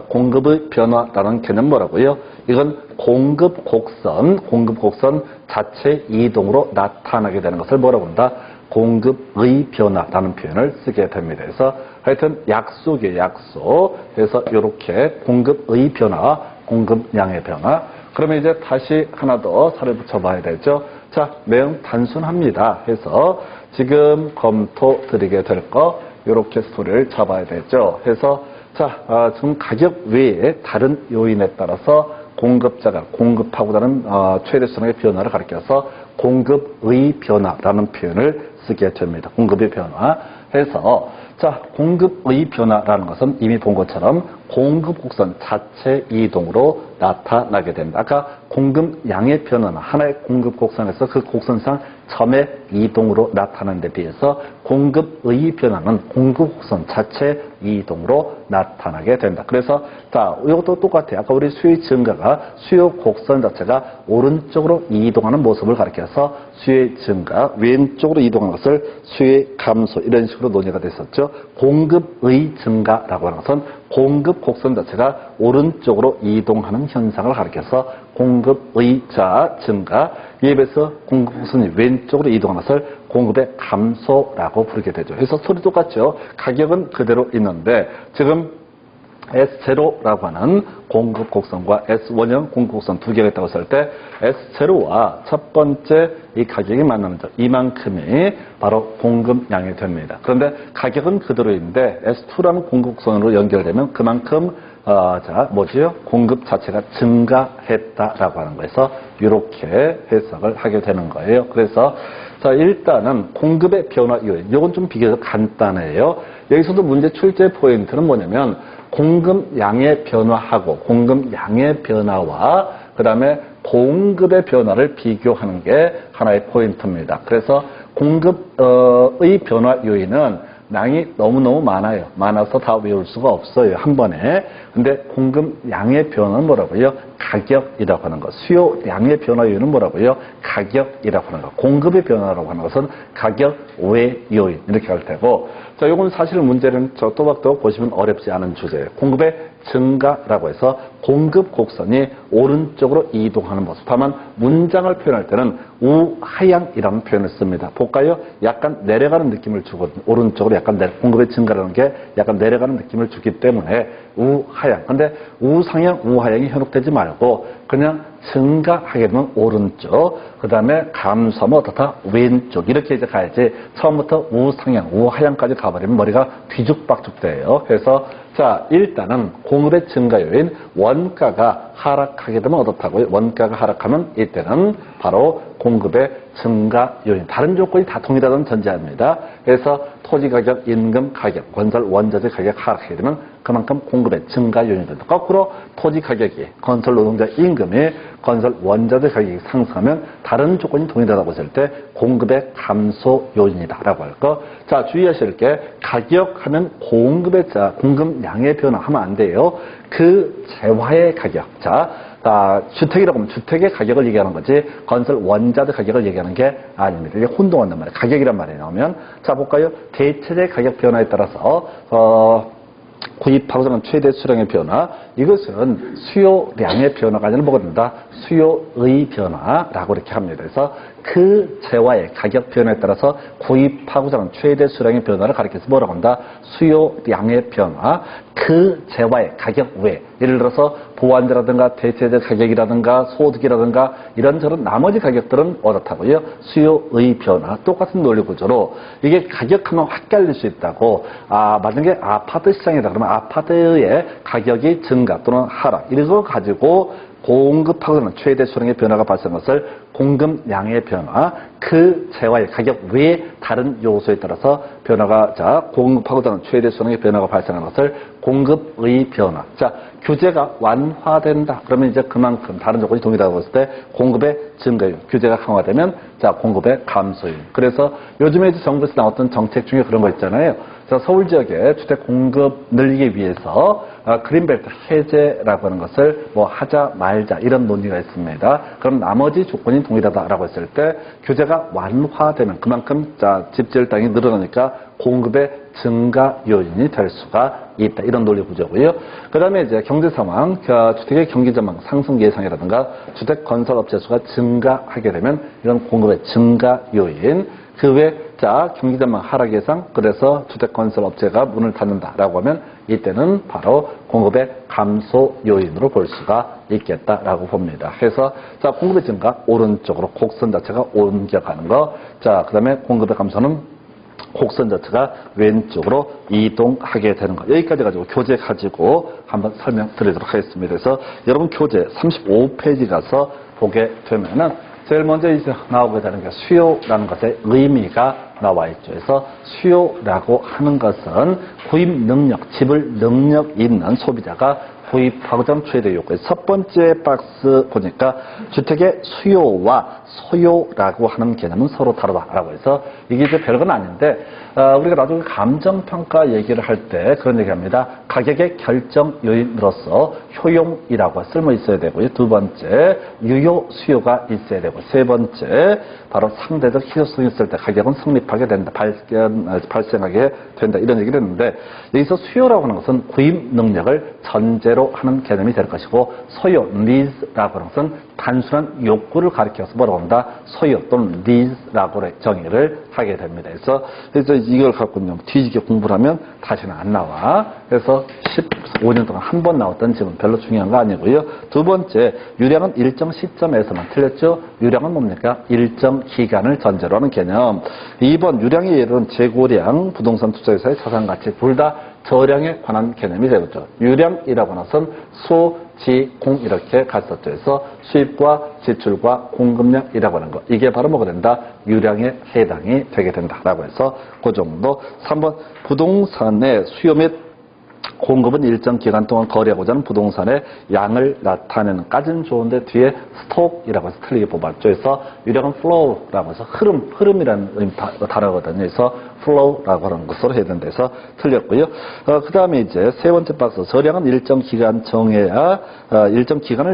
Speaker 1: 공급의 변화라는 개념 뭐라고요? 이건 공급 곡선 자체 이동으로 나타나게 되는 것을 뭐라고 한다? 공급의 변화라는 표현을 쓰게 됩니다. 그래서 하여튼 약속이에요, 약속. 그래서 이렇게 공급의 변화, 공급량의 변화. 그러면 이제 다시 하나 더 살을 붙여봐야 되죠. 자, 내용 단순합니다. 해서 지금 검토 드리게 될 거, 이렇게 스토리를 잡아야 되죠. 해서 지금 가격 외에 다른 요인에 따라서 공급자가 공급하고자 하는 최대 수량의 변화를 가리켜서 공급의 변화라는 표현을 쓰게 됩니다. 공급의 변화. 해서 공급의 변화라는 것은 이미 본 것처럼 공급 곡선 자체 이동으로 나타나게 됩니다. 아까 공급량의 변화는 하나의 공급 곡선에서 그 곡선상 점의 이동으로 나타나는 데 비해서 공급의 변화는 공급 곡선 자체 이동으로 나타나게 된다. 그래서 이것도 똑같아요. 아까 우리 수요의 증가가 수요 곡선 자체가 오른쪽으로 이동하는 모습을 가리켜서 수요의 증가, 왼쪽으로 이동하는 것을 수요의 감소 이런 식으로 논의가 됐었죠. 공급의 증가라고 하는 것은 공급 곡선 자체가 오른쪽으로 이동하는 현상을 가리켜서 공급의 증가, 이에 비해서 공급 곡선이 왼쪽으로 이동하는 것을 공급의 감소라고 부르게 되죠. 그래서 소리 똑같죠. 가격은 그대로 있는데 지금 S0라고 하는 공급 곡선과 S1형 공급 곡선 두 개가 있다고 했을 때 S0와 첫 번째 이 가격이 만나는 점, 이만큼이 바로 공급량이 됩니다. 그런데 가격은 그대로인데 S2라는 공급 곡선으로 연결되면 그만큼 공급 자체가 증가했다라고 하는 거에서 이렇게 해석을 하게 되는 거예요. 그래서 일단은 공급의 변화 요인, 이건 좀 비교적 간단해요. 여기서도 문제 출제 포인트는 뭐냐면 공급량의 변화하고 공급량의 변화와 그 다음에 공급의 변화를 비교하는 게 하나의 포인트입니다. 그래서 공급의 변화 요인은 양이 너무너무 많아요. 많아서 다 외울 수가 없어요. 한 번에. 근데 공급량의 변화는 뭐라고요? 가격이라고 하는 것. 수요량의 변화 요인은 뭐라고요? 가격이라고 하는 것. 공급의 변화라고 하는 것은 가격 외 요인 이렇게 할 테고, 자, 요건 사실 문제는 저 또박또박 보시면 어렵지 않은 주제예요. 공급의 증가라고 해서 공급 곡선이 오른쪽으로 이동하는 모습. 다만 문장을 표현할 때는 우하향이라는 표현을 씁니다. 볼까요? 약간 내려가는 느낌을 주거든요. 오른쪽으로 약간 공급의 증가라는 게 약간 내려가는 느낌을 주기 때문에 우하향. 근데 우상향, 우하향이 현혹되지 말고 그냥 증가하게 되면 오른쪽, 그 다음에 감소하면 어떻다? 왼쪽. 이렇게 이제 가야지 처음부터 우상향, 우하향까지 가버리면 머리가 뒤죽박죽 돼요. 그래서 자, 일단은 공급의 증가 요인 원가가 하락하게 되면 어떻다고요? 원가가 하락하면 이때는 바로 공급의 증가 요인. 다른 조건이 다 동일하다는 전제합니다. 그래서 토지 가격, 임금 가격, 건설 원자재 가격 하락하게 되면 그만큼 공급의 증가 요인이 된다. 거꾸로 토지 가격이, 건설 노동자 임금이, 건설 원자재 가격이 상승하면 다른 조건이 동일하다고 했을 때 공급의 감소 요인이다라고 할 거. 자, 주의하실 게 가격하면 공급의 공급량의 변화하면 안 돼요. 그 재화의 가격. 자, 주택이라고 하면 주택의 가격을 얘기하는 거지 건설 원자재 가격을 얘기하는 게 아닙니다. 이게 혼동한단 말이에요. 가격이란 말이 나오면 자 볼까요? 대체재 가격 변화에 따라서 구입하고자 하는 최대 수량의 변화, 이것은 수요량의 변화가 아니라 뭐가 된다? 수요의 변화라고 이렇게 합니다. 그래서 그 재화의 가격 변화에 따라서 구입하고자 하는 최대 수량의 변화를 가리켜서 뭐라고 한다? 수요량의 변화, 그 재화의 가격 외, 예를 들어서 보완제라든가 대체재 가격이라든가 소득이라든가 이런저런 나머지 가격들은 어떻다고요? 수요의 변화. 똑같은 논리 구조로 이게 가격하면 헷갈릴 수 있다고. 만약에 아파트 시장이다 그러면 아파트의 가격이 증가 또는 하락 이런 걸 가지고 공급하고는 최대 수량의 변화가 발생한 것을 공급량의 변화, 그 재화의 가격 외에 다른 요소에 따라서 변화가, 자, 공급하고는 최대 수량의 변화가 발생하는 것을 공급의 변화. 자, 규제가 완화된다. 그러면 이제 그만큼 다른 조건이 동일하다고 했을 때 공급의 증가율, 규제가 강화되면 자, 공급의 감소율. 그래서 요즘에 이제 정부에서 나왔던 정책 중에 그런 거 있잖아요. 자, 서울 지역에 주택 공급 늘리기 위해서 그린벨트 해제라고 하는 것을 뭐 하자 말자 이런 논의가 있습니다. 그럼 나머지 조건이 동일하다라고 했을 때 규제가 완화되면 그만큼 자, 집 지을 땅이 늘어나니까 공급의 증가 요인이 될 수가 있다. 이런 논리 구조고요. 그 다음에 이제 경제 상황, 주택의 경기 전망 상승 예상이라든가 주택 건설 업체 수가 증가하게 되면 이런 공급의 증가 요인. 그 외, 자, 경기 전망 하락 예상, 그래서 주택 건설 업체가 문을 닫는다라고 하면 이때는 바로 공급의 감소 요인으로 볼 수가 있겠다라고 봅니다. 그래서 자, 공급의 증가 오른쪽으로 곡선 자체가 옮겨가는 거. 자, 그 다음에 공급의 감소는 곡선 자체가 왼쪽으로 이동하게 되는 것. 여기까지 가지고 교재 가지고 한번 설명드리도록 하겠습니다. 그래서 여러분 교재 35페이지 가서 보게 되면은 제일 먼저 이제 나오게 되는 게 수요라는 것의 의미가 나와 있죠. 그래서 수요라고 하는 것은 구입 능력, 지불 능력 있는 소비자가 구입하고자 하는 최대 요구. 첫 번째 박스 보니까 주택의 수요와 소요라고 하는 개념은 서로 다르다라고 해서 이게 이제 별건 아닌데 우리가 나중에 감정평가 얘기를 할 때 그런 얘기합니다. 가격의 결정 요인으로서 효용이라고 쓸모 있어야 되고요. 두 번째 유효 수요가 있어야 되고 세 번째 바로 상대적 희소성이 있을 때 가격은 성립하게 된다. 발생하게 된다. 이런 얘기를 했는데 여기서 수요라고 하는 것은 구입 능력을 전제로 하는 개념이 될 것이고 소요, needs라고 하는 것은 단순한 욕구를 가리켜서 뭐라고 한다? 소요 또는 needs라고 정의를 하게 됩니다. 그래서 이걸 갖고 뒤지게 공부를 하면 다시는 안 나와. 그래서 15년 동안 한 번 나왔던 질문 별로 중요한 거 아니고요. 두 번째, 유량은 일정 시점에서만 틀렸죠. 유량은 뭡니까? 일정 기간을 전제로 하는 개념. 2번, 유량의 예로는 재고량, 부동산 투자회사의 자산가치 둘 다 저량에 관한 개념이 되겠죠. 유량이라고 하는 것은 수, 지, 공 이렇게 갔었죠. 그래서 수입과 지출과 공급량이라고 하는 거. 이게 바로 뭐가 된다? 유량에 해당이 되게 된다라고 해서 그 정도. 3번, 부동산의 수요 및 공급은 일정 기간 동안 거래하고자 하는 부동산의 양을 나타내는 까지는 좋은데 뒤에 스톡이라고 해서 틀리게 뽑았죠. 그래서 유량은 flow라고 해서 흐름이라는 단어거든요. 그래서 flow라고 하는 것으로 해야 된다 해서 틀렸고요. 그 다음에 이제 세 번째 박스, 저량은 일정 기간을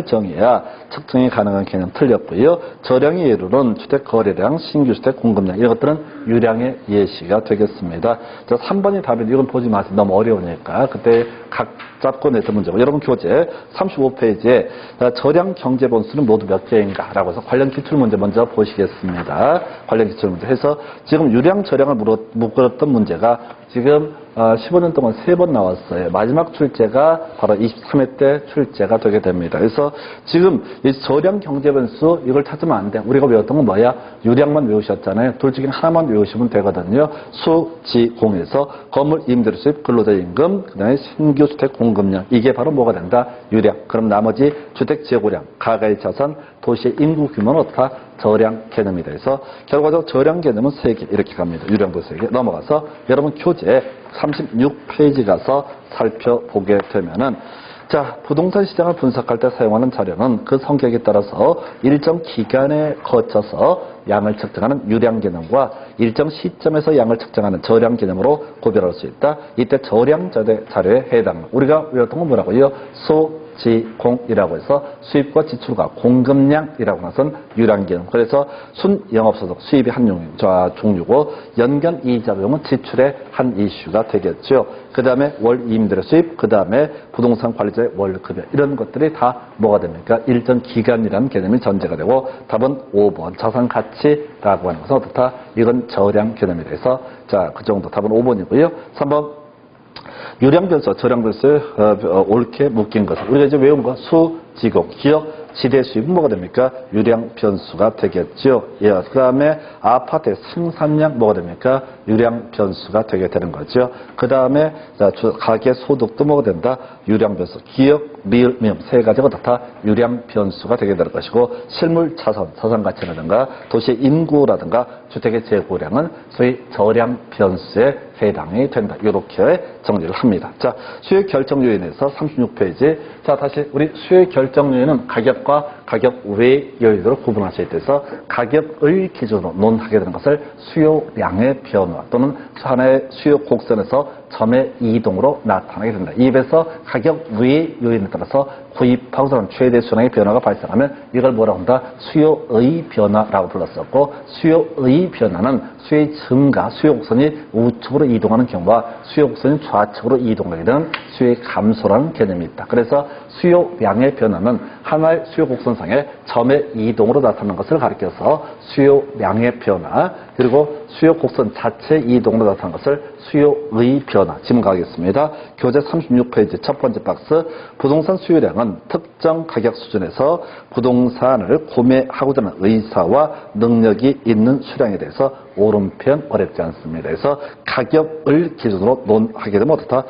Speaker 1: 정해야 측정이 가능한 개념 틀렸고요. 저량의 예로는 주택 거래량, 신규 주택 공급량, 이런 것들은 유량의 예시가 되겠습니다. 자, 3번이 답인데 이건 보지 마세요. 너무 어려우니까. 그때 각 잡고 내서 문제고. 여러분 교재 35페이지에 저량 경제 본수는 모두 몇 개인가? 라고 해서 관련 기출문제 먼저 보시겠습니다. 관련 기출문제 해서 지금 유량, 저량을 묶었던 문제가 지금 15년 동안 3번 나왔어요. 마지막 출제가 바로 23회 때 출제가 되게 됩니다. 그래서 지금 이 저량 경제변수 이걸 찾으면 안 돼. 우리가 외웠던 건 뭐야? 유량만 외우셨잖아요. 둘 중에 하나만 외우시면 되거든요. 수, 지, 공에서 건물 임대료 수입, 근로자 임금, 그 다음에 신규 주택 공급량. 이게 바로 뭐가 된다? 유량. 그럼 나머지 주택 재고량, 가가의 자산, 도시의 인구 규모는 어떻다? 저량 개념이다. 그래서 결과적으로 저량 개념은 3개 이렇게 갑니다. 유량도 3개. 넘어가서 여러분 교재 36페이지 가서 살펴보게 되면은 자, 부동산 시장을 분석할 때 사용하는 자료는 그 성격에 따라서 일정 기간에 거쳐서 양을 측정하는 유량 개념과 일정 시점에서 양을 측정하는 저량 개념으로 구별할 수 있다. 이때 저량 자료에 해당합니다. 우리가 외웠던 건 뭐라고요? 수, 지, 공이라고 해서 수입과 지출과 공급량이라고 하는 것은 유량 개념. 그래서 순 영업소득 수입이 한 종류고 연간 이자 비용은 지출의 한 이슈가 되겠죠. 그 다음에 월 임대료 수입, 그 다음에 부동산 관리자의 월급여 이런 것들이 다 뭐가 됩니까? 일정 기간이라는 개념이 전제가 되고 답은 5번 자산 가치라고 하는 것은 어떻다? 이건 저량 개념이 돼서 자, 그 정도 답은 5번이고요. 3번 유량 변수, 저량 변수에 옳게 묶인 것은 우리가 이제 외운 거 수, 지공, 기업, 지대 수입은 뭐가 됩니까? 유량 변수가 되겠죠. 예, 그 다음에 아파트의 생산량 뭐가 됩니까? 유량 변수가 되게 되는 거죠. 그 다음에 가계 소득도 뭐가 된다? 유량 변수. 기업, 미을, 미음 세 가지가 다 유량 변수가 되게 되는 것이고 실물 자산, 자산 가치라든가 도시의 인구라든가 주택의 재고량은 소위 저량 변수에 해당이 된다. 이렇게 정리를 합니다. 자, 수요 결정 요인에서 36페이지. 자, 다시 우리 수요 결정 요인은 가격과 가격 외 요인으로 구분할 수 있어서 가격을 기준으로 논하게 되는 것을 수요량의 변화 또는 하나의 수요 곡선에서 점의 이동으로 나타나게 된다. 이입에서 가격 외 요인에 따라서 구입하고서는 최대 수량의 변화가 발생하면 이걸 뭐라고 한다? 수요의 변화라고 불렀었고 수요의 변화는 수요의 증가, 수요 곡선이 우측으로 이동하는 경우와 수요 곡선이 좌측으로 이동하게 되는 수요의 감소라는 개념이 있다. 그래서 수요량의 변화는 하나의 수요 곡선상의 점의 이동으로 나타나는 것을 가리켜서 수요량의 변화 그리고 수요 곡선 자체 이동으로 나타나는 것을 수요의 변화. 지금 가겠습니다. 교재 36페이지 첫 번째 박스. 부동산 수요량은 특정 가격 수준에서 부동산을 구매하고자 하는 의사와 능력이 있는 수량에 대해서 오른편 어렵지 않습니다. 그래서 가격을 기준으로 논하게 되면 어떻다?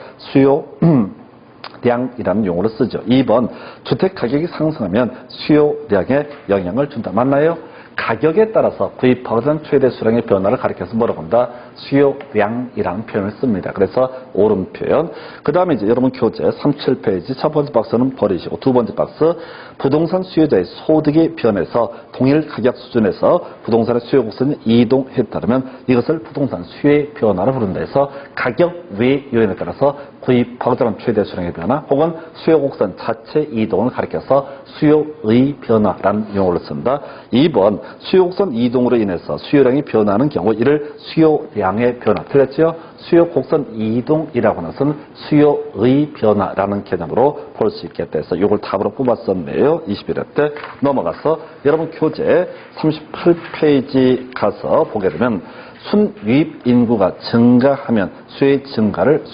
Speaker 1: 수요량이라는 용어를 쓰죠. 2번 주택 가격이 상승하면 수요량에 영향을 준다. 맞나요? 가격에 따라서 구입하고자 최대 수량의 변화를 가리켜서 뭐라고 한다? 수요량이라는 표현을 씁니다. 그래서 옳은 표현. 그 다음에 이제 여러분 교재 37페이지 첫 번째 박스는 버리시고 두 번째 박스 부동산 수요자의 소득이 변해서 동일 가격 수준에서 부동산의 수요 곡선이 이동했다면 이것을 부동산 수요의 변화를 부른다 해서 가격 외 요인에 따라서 구입하고자 하는 최대 수량의 변화 혹은 수요 곡선 자체 이동을 가리켜서 수요의 변화라는 용어를 쓴다. 2번 수요 곡선 이동으로 인해서 수요량이 변하는 경우 이를 수요량의 변화. 틀렸죠? 수요 곡선 이동이라고 하는 것은 수요의 변화라는 개념으로 볼 수 있겠다 해서 이걸 답으로 뽑았었네요. 21회 때 넘어가서 여러분 교재 38페이지 가서 보게 되면 순유입 인구가 증가하면 수요의 증가를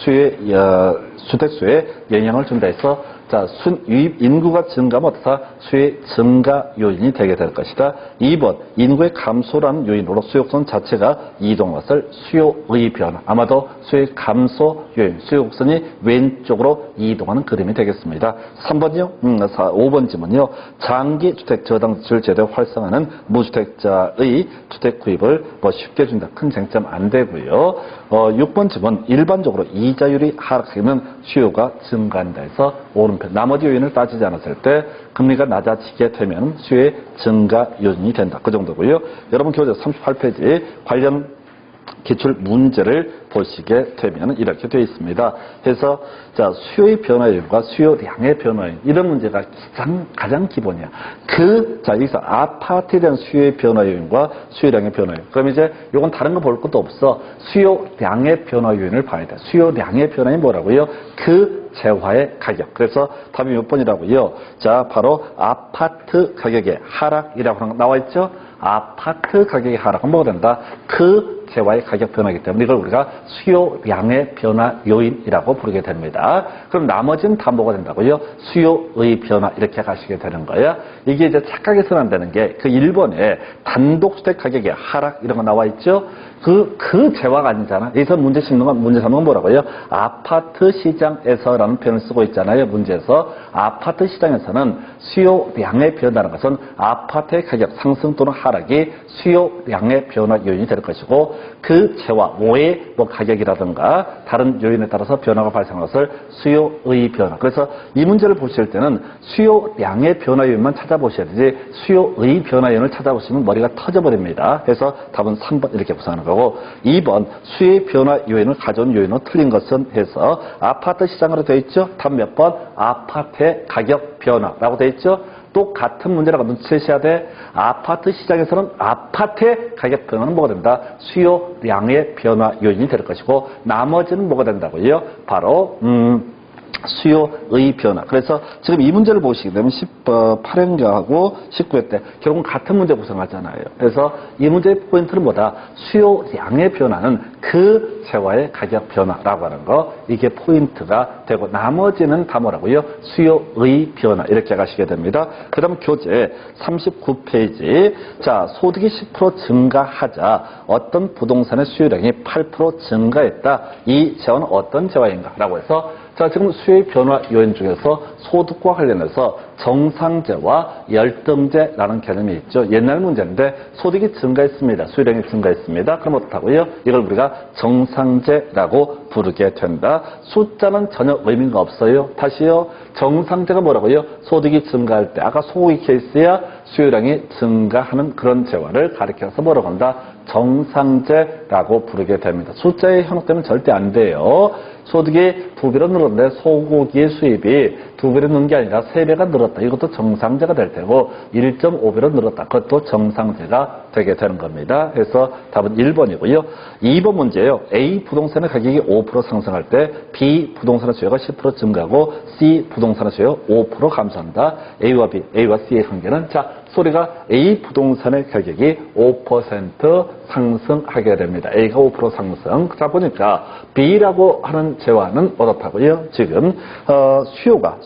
Speaker 1: 주택 수요에 영향을 준다 해서 자, 순유입 인구가 증가하면 어떻다? 수요의 증가 요인이 되게 될 것이다. 2번, 인구의 감소라는 요인으로 수요곡선 자체가 이동한 것을 수요의 변화. 아마도 수요의 감소 요인, 수요곡선이 왼쪽으로 이동하는 그림이 되겠습니다. 3번이요? 5번 질문이요. 장기 주택 저당 지출 제도를 활성화하는 무주택자의 주택 구입을 쉽게 준다. 큰 쟁점 안 되고요. 6번 질문, 일반적으로 이자율이 하락하면 수요가 증가한다 해서 오른편. 나머지 요인을 따지지 않았을 때 금리가 낮아지게 되면 수요의 증가 요인이 된다. 그 정도고요. 여러분 교재 38페이지 관련 기출 문제를 보시게 되면 이렇게 되어 있습니다. 그래서 자, 수요의 변화 요인과 수요량의 변화 요인 이런 문제가 가장 기본이야. 자, 여기서 아파트에 대한 수요의 변화 요인과 수요량의 변화 요인. 그럼 이제 이건 다른 거 볼 것도 없어. 수요량의 변화 요인을 봐야 돼. 수요량의 변화는 뭐라고요? 그 재화의 가격. 그래서 답이 몇 번이라고요? 자, 바로 아파트 가격의 하락이라고 하는 거 나와 있죠? 아파트 가격의 하락은 뭐가 된다? 그 재화의 가격 변화이기 때문에 이걸 우리가 수요량의 변화 요인이라고 부르게 됩니다. 그럼 나머지는 다 뭐가 된다고요? 수요의 변화 이렇게 가시게 되는 거예요. 이게 이제 착각해서는 안 되는 게 그 1번에 단독주택 가격의 하락 이런 거 나와 있죠? 그 재화가 아니잖아. 여기서 문제 삼는 건 뭐라고요? 아파트 시장에서라는 표현을 쓰고 있잖아요. 문제에서. 아파트 시장에서는 수요량의 변화라는 것은 아파트의 가격 상승 또는 하락이 수요량의 변화 요인이 될 것이고 그 재화, 뭐의 가격이라든가 다른 요인에 따라서 변화가 발생하는 것을 수요의 변화. 그래서 이 문제를 보실 때는 수요량의 변화 요인만 찾아보셔야 되지 수요의 변화 요인을 찾아보시면 머리가 터져버립니다. 그래서 답은 3번 이렇게 구성하는 거고 2번 수요의 변화 요인을 가져온 요인으로 틀린 것은 해서 아파트 시장으로 되어 있죠. 답 몇 번? 아파트의 가격 변화라고 되어 있죠. 똑같은 문제라고 눈치채셔야 돼. 아파트 시장에서는 아파트의 가격 변화는 뭐가 된다? 수요량의 변화 요인이 될 것이고 나머지는 뭐가 된다고요? 바로 수요의 변화. 그래서 지금 이 문제를 보시게 되면 18회하고 19회 때 결국은 같은 문제 구성하잖아요. 그래서 이 문제의 포인트는 뭐다? 수요량의 변화는 그 재화의 가격 변화라고 하는 거 이게 포인트가 되고 나머지는 다 뭐라고요? 수요의 변화 이렇게 가시게 됩니다. 그 다음 교재 39페이지 자 소득이 10% 증가하자 어떤 부동산의 수요량이 8% 증가했다. 이 재화는 어떤 재화인가? 라고 해서 자, 지금 수요의 변화 요인 중에서 소득과 관련해서 정상재와 열등재라는 개념이 있죠. 옛날 문제인데 소득이 증가했습니다. 수요량이 증가했습니다. 그럼 어떻다고요? 이걸 우리가 정상재라고 부르게 된다. 숫자는 전혀 의미가 없어요. 다시요. 정상재가 뭐라고요? 소득이 증가할 때 아까 소고기 케이스야 수요량이 증가하는 그런 재화를 가리켜서 뭐라고 한다? 정상재라고 부르게 됩니다. 숫자에 현혹되면 절대 안 돼요. 소득이 2배로 늘었는데 소고기의 수입이 2배로 는 게 아니라 3배가 늘었다. 이것도 정상재가 될 테고 1.5배로 늘었다. 그것도 정상재가 되게 되는 겁니다. 그래서 답은 1번이고요. 2번 문제예요. A 부동산의 가격이 5% 상승할 때 B 부동산의 수요가 10% 증가하고 C 부동산의 수요 5% 감소한다. A와 B, A와 C의 관계는 자 소리가 A 부동산의 가격이 5% 상승하게 됩니다. A가 5% 상승. 자 보니까 B라고 하는 재화는 어떻다고요? 지금 수요가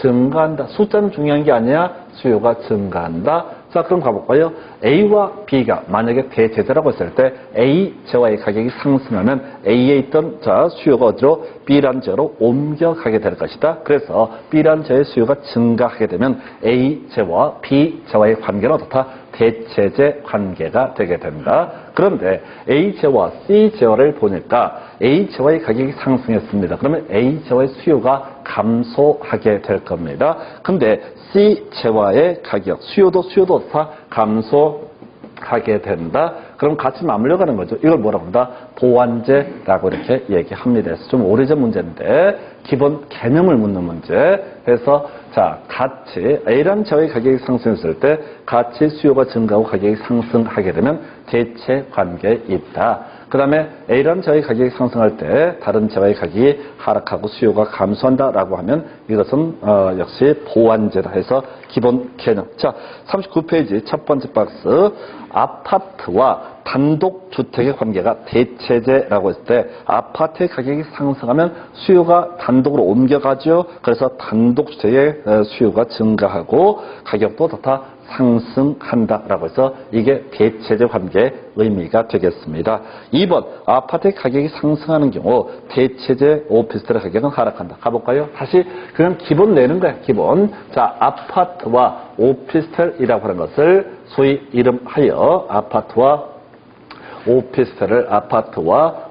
Speaker 1: 증가한다. 숫자는 중요한 게 아니야. 수요가 증가한다. 자 그럼 가볼까요? A와 B가 만약에 대제재라고 했을 때 A 재화의 가격이 상승하면 A에 있던 자 수요가 어디로? B라는 재화로 옮겨가게 될 것이다. 그래서 B라는 재화의 수요가 증가하게 되면 A 재화와 B 재화의 관계는 어떻다? 대체재 관계가 되게 된다. 그런데 A 재화, C 재화를 보니까 A 재화의 가격이 상승했습니다. 그러면 A 재화의 수요가 감소하게 될 겁니다. 근데 C 재화의 가격, 수요도 다 감소하게 된다. 그럼 같이 맞물려가는 거죠. 이걸 뭐라고 한다? 보완제라고 이렇게 얘기합니다. 그래서 좀 오래전 문제인데 기본 개념을 묻는 문제. 그래서 자 같이 A라는 재화의 가격이 상승했을 때 같이 수요가 증가하고 가격이 상승하게 되면 대체 관계에 있다. 그 다음에 A라는 재화의 가격이 상승할 때 다른 재화의 가격이 하락하고 수요가 감소한다라고 하면 이것은 역시 보완제다 해서 기본 개념. 자, 39페이지 첫 번째 박스 아파트와 단독주택의 관계가 대체제라고 했을 때 아파트의 가격이 상승하면 수요가 단독으로 옮겨가죠. 그래서 단독주택의 수요가 증가하고 가격도 더 상승한다라고 해서 이게 대체제 관계의 의미가 되겠습니다. 2번 아파트의 가격이 상승하는 경우 대체제 오피스텔의 가격은 하락한다. 가볼까요? 다시 그냥 기본 내는 거야. 기본. 자 아파트와 오피스텔이라고 하는 것을 소위 이름하여 아파트와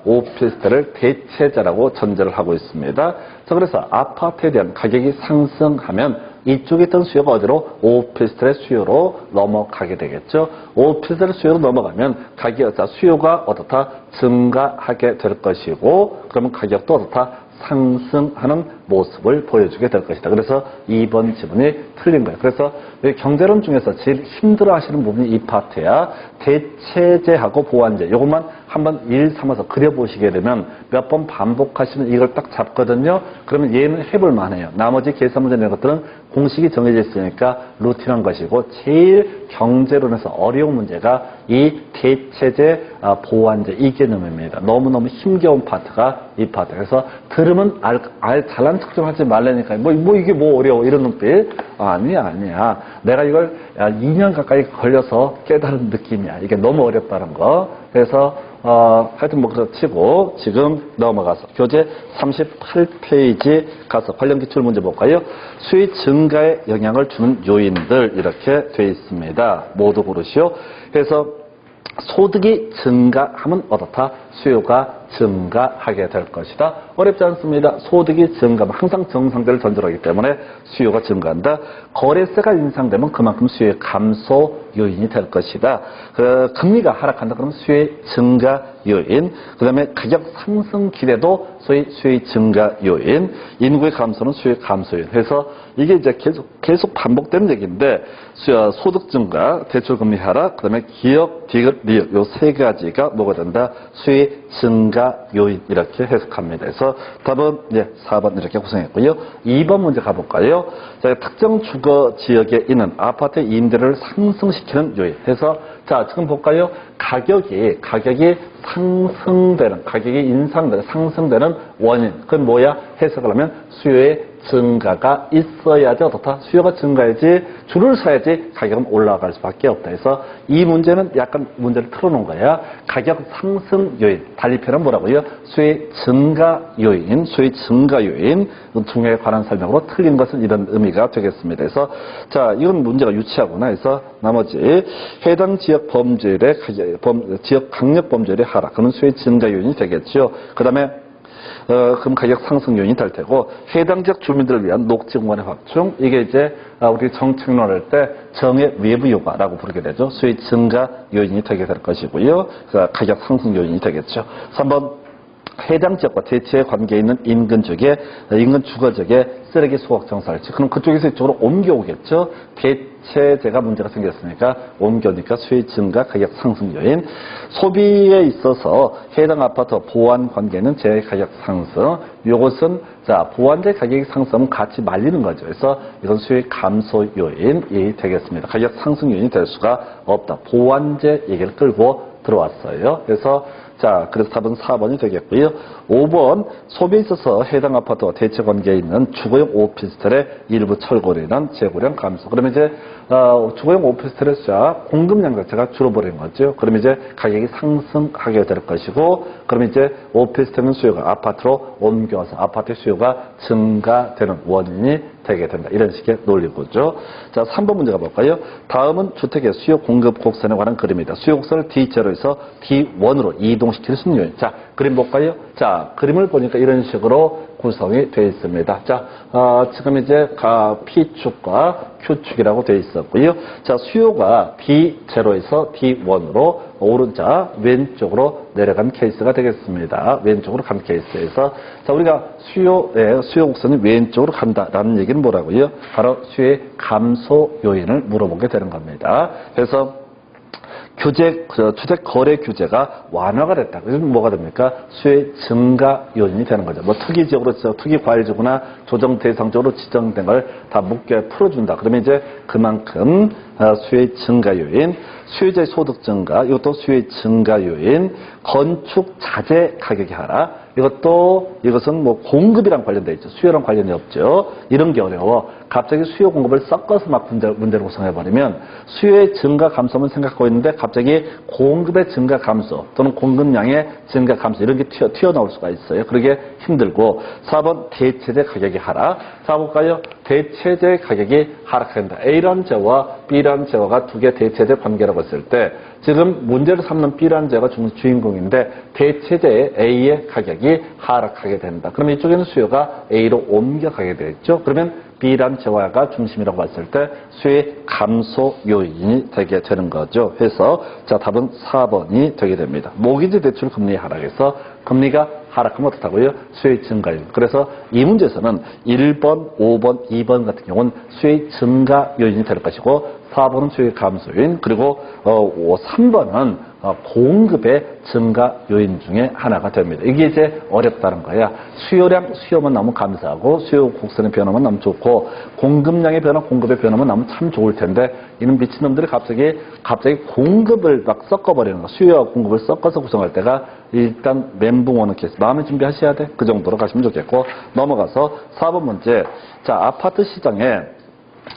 Speaker 1: 오피스텔을 대체자라고 전제를 하고 있습니다. 자, 그래서 아파트에 대한 가격이 상승하면 이쪽에 있던 수요가 어디로? 오피스텔의 수요로 넘어가게 되겠죠. 오피스텔의 수요로 넘어가면 수요가 어떻다? 증가하게 될 것이고, 그러면 가격도 어떻다? 상승하는 모습을 보여주게 될 것이다. 그래서 2번 지문이 틀린 거예요. 그래서 경제론 중에서 제일 힘들어 하시는 부분이 이 파트야. 대체제하고 보완제. 이것만 한번 일 삼아서 그려보시게 되면 몇 번 반복하시면 이걸 딱 잡거든요. 그러면 얘는 해볼 만해요. 나머지 계산 문제 이런 것들은 공식이 정해져 있으니까 루틴한 것이고, 제일 경제론에서 어려운 문제가 이 대체제, 보완제 이 개념입니다. 너무너무 힘겨운 파트가 이 파트. 그래서 들으면 잘난 척 좀 하지 말라니까. 이게 뭐 어려워. 이런 눈빛. 아니야. 내가 이걸 2년 가까이 걸려서 깨달은 느낌이야. 이게 너무 어렵다는 거. 그래서 하여튼 그렇다 치고 지금 넘어가서 교재 38페이지 가서 관련 기출 문제 볼까요? 수요 증가에 영향을 주는 요인들 이렇게 돼 있습니다. 모두 고르시오. 그래서 소득이 증가하면 어떻다? 수요가 증가하게 될 것이다. 어렵지 않습니다. 소득이 증가하면 항상 정상대를 전제하기 때문에 수요가 증가한다. 거래세가 인상되면 그만큼 수요의 감소 요인이 될 것이다. 금리가 하락한다 그러면 수요의 증가 요인, 그 다음에 가격 상승 기대도 소위 수요의 증가 요인, 인구의 감소는 수요의 감소 요인. 그래서 이게 이제 계속 반복되는 얘기인데, 소득 증가, 대출 금리 하락, 그 다음에 기업 디귿 리을 요 세 가지가 뭐가 된다? 수요의 증가 요인 이렇게 해석합니다. 그래서 답은 4번 이렇게 구성했고요. 2번 문제 가볼까요? 자, 특정 주거 지역에 있는 아파트 임대료를 상승시키는 요인 해서 지금 볼까요? 가격이 상승되는, 가격이 인상되는, 상승되는 원인. 그건 뭐야? 해석을 하면 수요의 증가가 있어야지 어떻다? 수요가 증가해야지, 줄을 서야지 가격은 올라갈 수밖에 없다. 그래서 이 문제는 약간 문제를 틀어놓은 거야. 가격 상승 요인. 달리 표현은 뭐라고요? 수요의 증가 요인, 수요의 증가 요인 중에 관한 설명으로 틀린 것은 이런 의미가 되겠습니다. 그래서 이건 문제가 유치하구나. 그래서 나머지 해당 지역 범죄율의 지역 강력 범죄율의 하락, 그는 수요의 증가 요인이 되겠죠. 그 다음에 그럼 가격 상승 요인이 될 테고, 해당 지역 주민들을 위한 녹지 공간의 확충, 이게 이제 우리 정책론할 때 정의 외부 요구라고 부르게 되죠. 수요 증가 요인이 되게 될 것이고요. 가격 상승 요인이 되겠죠. 3번 해당 지역과 대체에 관계 있는 인근 주거 지역에 쓰레기 소각 정사할지, 그럼 그쪽에서 이쪽으로 옮겨오겠죠. 대체제가 문제가 생겼으니까 옮겨오니까 수요 증가, 가격 상승 요인. 소비에 있어서 해당 아파트 보완 관계는 재 가격 상승. 이것은 보완재 가격이 상승하면 같이 말리는 거죠. 그래서 이건 수요 감소 요인이 되겠습니다. 가격 상승 요인이 될 수가 없다. 보완재 얘기를 끌고 들어왔어요. 그래서 답은 4번이 되겠고요. 5번 소비에 있어서 해당 아파트와 대체 관계에 있는 주거용 오피스텔의 일부 철거리는 재고량 감소. 그러면 이제 주거용 오피스텔의 공급량 자체가 줄어버리는 거죠. 그러면 이제 가격이 상승하게 될 것이고, 그러면 이제 오피스텔은 수요가 아파트로 옮겨와서 아파트의 수요가 증가되는 원인이 되게 된다. 이런 식의 논리고죠. 3번 문제 가볼까요? 다음은 주택의 수요 공급 곡선에 관한 그림이다. 수요 곡선을 D0에서 D1으로 이동시킬 수 있는 요인. 그림 볼까요? 그림을 보니까 이런 식으로 구성이 되어 있습니다. 지금 이제 P축과 Q축이라고 되어 있었고요. 수요가 D0에서 D1으로 왼쪽으로 내려간 케이스가 되겠습니다. 왼쪽으로 간 케이스에서 우리가 수요 곡선이 왼쪽으로 간다라는 얘기는 뭐라고요? 바로 수요의 감소 요인을 물어보게 되는 겁니다. 그래서 주택 거래 규제가 완화가 됐다. 그러면 뭐가 됩니까? 수요의 증가 요인이 되는 거죠. 투기 지역으로, 투기 과일지구나 조정 대상적으로 지정된 걸 다 묶여 풀어준다. 그러면 이제 그만큼 수요의 증가 요인, 수요자의 소득 증가, 이것도 수요의 증가 요인, 건축 자재 가격이 하락, 이것은 공급이랑 관련돼 있죠. 수요랑 관련이 없죠. 이런 게 어려워. 갑자기 수요 공급을 섞어서 막 문제를 구성해버리면 수요의 증가 감소만 생각하고 있는데 갑자기 공급의 증가 감소 또는 공급량의 증가 감소 이런 게 튀어나올 수가 있어요. 그러게 힘들고. 4번 대체재 가격이 하락. 자 볼까요? 대체재 가격이 하락한다. A라는 재와 B라는 B라는 재화가 두 개 대체적 관계라고 했을 때 지금 문제를 삼는 B라는 재화가 주인공인데 대체제의 A의 가격이 하락하게 된다. 그러면 이쪽에는 수요가 A로 옮겨가게 되겠죠. 그러면 B라는 재화가 중심이라고 봤을 때 수요의 감소 요인이 되게 되는 거죠. 그래서 자 답은 4번이 되게 됩니다. 모기지 대출 금리 하락에서 금리가 하락하면 어떻다고요? 수요의 증가율. 그래서 이 문제에서는 1번, 5번, 2번 같은 경우는 수요의 증가 요인이 될 것이고 4번은 수요의 감소 요인, 그리고 3번은 공급의 증가 요인 중에 하나가 됩니다. 이게 이제 어렵다는 거야. 수요만 나오면 감사하고 수요 곡선의 변화만 나오면 좋고 공급량의 변화, 공급의 변화만 나오면 참 좋을 텐데 이런 미친놈들이 갑자기 공급을 막 섞어버리는 거. 수요와 공급을 섞어서 구성할 때가 일단 멘붕 오는 케이스. 마음의 준비하셔야 돼. 그 정도로 가시면 좋겠고 넘어가서 4번 문제. 자, 아파트 시장에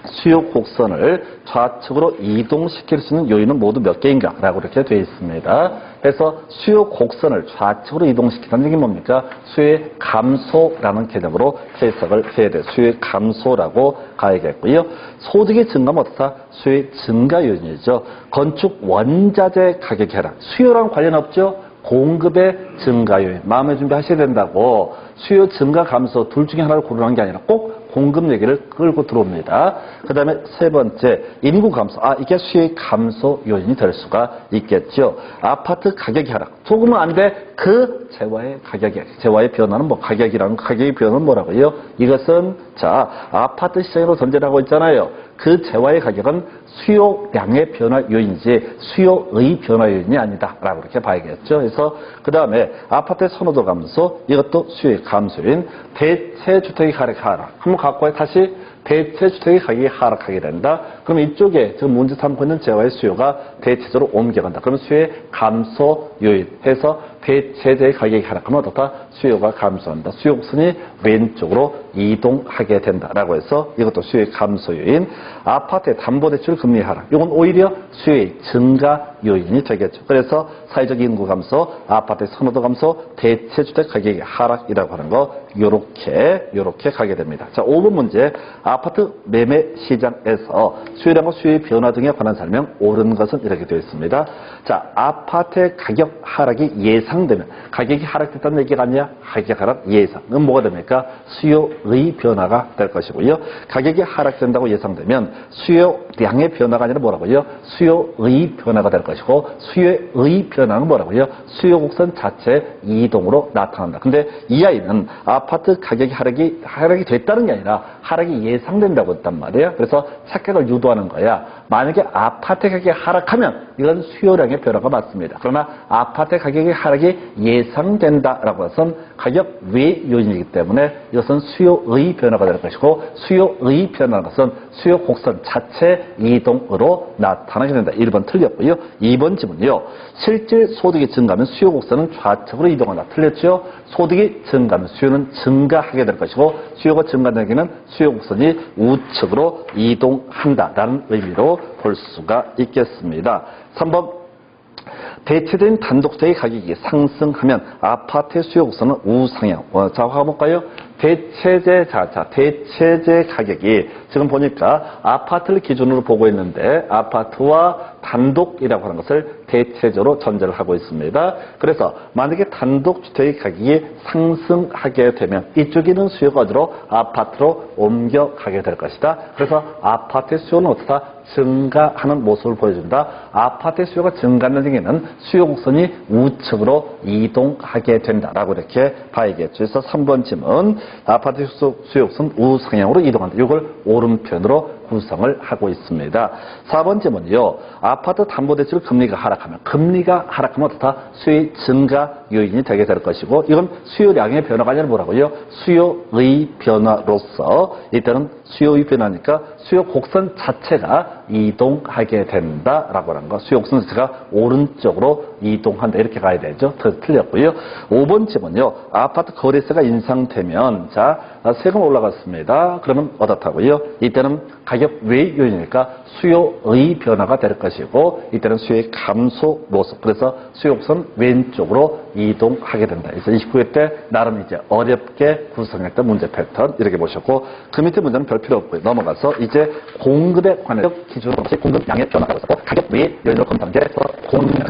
Speaker 1: 수요 곡선을 좌측으로 이동시킬 수 있는 요인은 모두 몇 개인가? 라고 이렇게 되어 있습니다. 그래서 수요 곡선을 좌측으로 이동시킨다는 얘기 뭡니까? 수요의 감소라는 개념으로 해석을 해야 돼요. 수요의 감소라고 가야겠고요. 소득의 증가는 어떻다? 수요의 증가 요인이죠. 건축 원자재 가격 하락. 수요랑 관련 없죠? 공급의 증가 요인. 마음의 준비하셔야 된다고. 수요 증가 감소 둘 중에 하나를 고르는 게 아니라 꼭 공급 얘기를 끌고 들어옵니다. 그 다음에 세 번째, 인구 감소. 이게 수요의 감소 요인이 될 수가 있겠죠. 아파트 가격이 하락. 조금은 안 돼. 그 재화의 변화는 가격의 변화는 뭐라고요? 이것은, 자, 아파트 시장으로 전제를 하고 있잖아요. 그 재화의 가격은 수요량의 변화 요인이지 수요의 변화 요인이 아니다. 라고 이렇게 봐야겠죠. 그래서 그 다음에 아파트의 선호도 감소, 이것도 수요의 감소 요인, 대체주택의 가격 하락. 한번 갖고 와요. 다시 대체주택의 가격이 하락하게 된다. 그럼 이쪽에 지금 문제 삼고 있는 재화의 수요가 대체적으로 옮겨간다. 그러면 수요의 감소 요인 해서 대체재의 가격이 하락하면 어떻다? 수요가 감소한다. 수요 곡선이 왼쪽으로 이동하게 된다라고 해서 이것도 수요의 감소 요인. 아파트의 담보대출 금리 하락. 이건 오히려 수요의 증가 요인이 되겠죠. 그래서 사회적 인구 감소, 아파트의 선호도 감소, 대체주택 가격의 하락이라고 하는 거 요렇게 가게 됩니다. 자, 5번 문제. 아파트 매매 시장에서 수요량과 수요의 변화 등에 관한 설명 옳은 것은 이렇게 되어 있습니다. 자, 아파트의 가격 하락이 예상되면 가격이 하락됐다는 얘기가 아니야. 가격 하락 예상. 그럼 뭐가 됩니까? 수요의 변화가 될 것이고요. 가격이 하락된다고 예상되면 수요량의 변화가 아니라 뭐라고요? 수요의 변화가 될 것이고 수요의 변화는 뭐라고요? 수요 곡선 자체 이동으로 나타난다. 근데 이 아이는 아파트 가격이 하락이 됐다는 게 아니라 하락이 예상된다고 했단 말이에요. 그래서 착각을 유도하는 거야. 만약에 아파트 가격이 하락하면 이건 수요량의 변화가 맞습니다. 그러나 아파트 가격의 하락이 예상된다라고 해서는 가격 외 요인이기 때문에 이것은 수요의 변화가 될 것이고 수요의 변화라는 것은 수요 곡선 자체 이동으로 나타나게 된다. 1번 틀렸고요. 2번 지문요. 실질 소득이 증가하면 수요 곡선은 좌측으로 이동한다. 틀렸죠? 소득이 증가하면 수요는 증가하게 될 것이고 수요가 증가하는 얘기는 수요 곡선이 우측으로 이동한다라는 의미로 볼 수가 있겠습니다. 3번 대체된 단독주택의 가격이 상승하면 아파트의 수요 곡선은 우상향. 자, 가볼까요? 대체재 가격이 지금 보니까 아파트를 기준으로 보고 있는데 아파트와 단독이라고 하는 것을 대체적으로 전제를 하고 있습니다. 그래서 만약에 단독주택의 가격이 상승하게 되면 이쪽에 있는 수요가 어디로? 아파트로 옮겨가게 될 것이다. 그래서 아파트의 수요는 어떻다? 증가하는 모습을 보여준다. 아파트의 수요가 증가하는 얘기는 수요 곡선이 우측으로 이동하게 된다라고 이렇게 봐야겠죠. 그래서 3번 질문 아파트 수요 곡선 우상향으로 이동한다. 이걸 오른편으로 구성을 하고 있습니다. 4번 질문이요. 아파트 담보대출 금리가 하락하면 어떻다? 수요의 증가 요인이 되게 될 것이고 이건 수요량의 변화가 아니라 뭐라고요? 수요의 변화로서 이때는 수요의 변화니까 수요 곡선 자체가 이동하게 된다라고 하는 거. 수요 곡선 자체가 오른쪽으로 이동한다. 이렇게 가야 되죠. 틀렸고요. 5번 질문요. 아파트 거래세가 인상되면 자 세금 올라갔습니다. 그러면 어떻다고요? 이때는 가격 외 요인이니까 수요의 변화가 될 것이고 이때는 수요의 감소 모습. 그래서 수요곡선 왼쪽으로 이동하게 된다. 그래서 29회 때 나름 이제 어렵게 구성했던 문제 패턴 이렇게 보셨고 그 밑에 문제는 별 필요 없고요. 넘어가서 이제 공급에 관해서 기준으로 공급 양의 변화가 있었고 가격 외 요인으로 검토한 게 공급의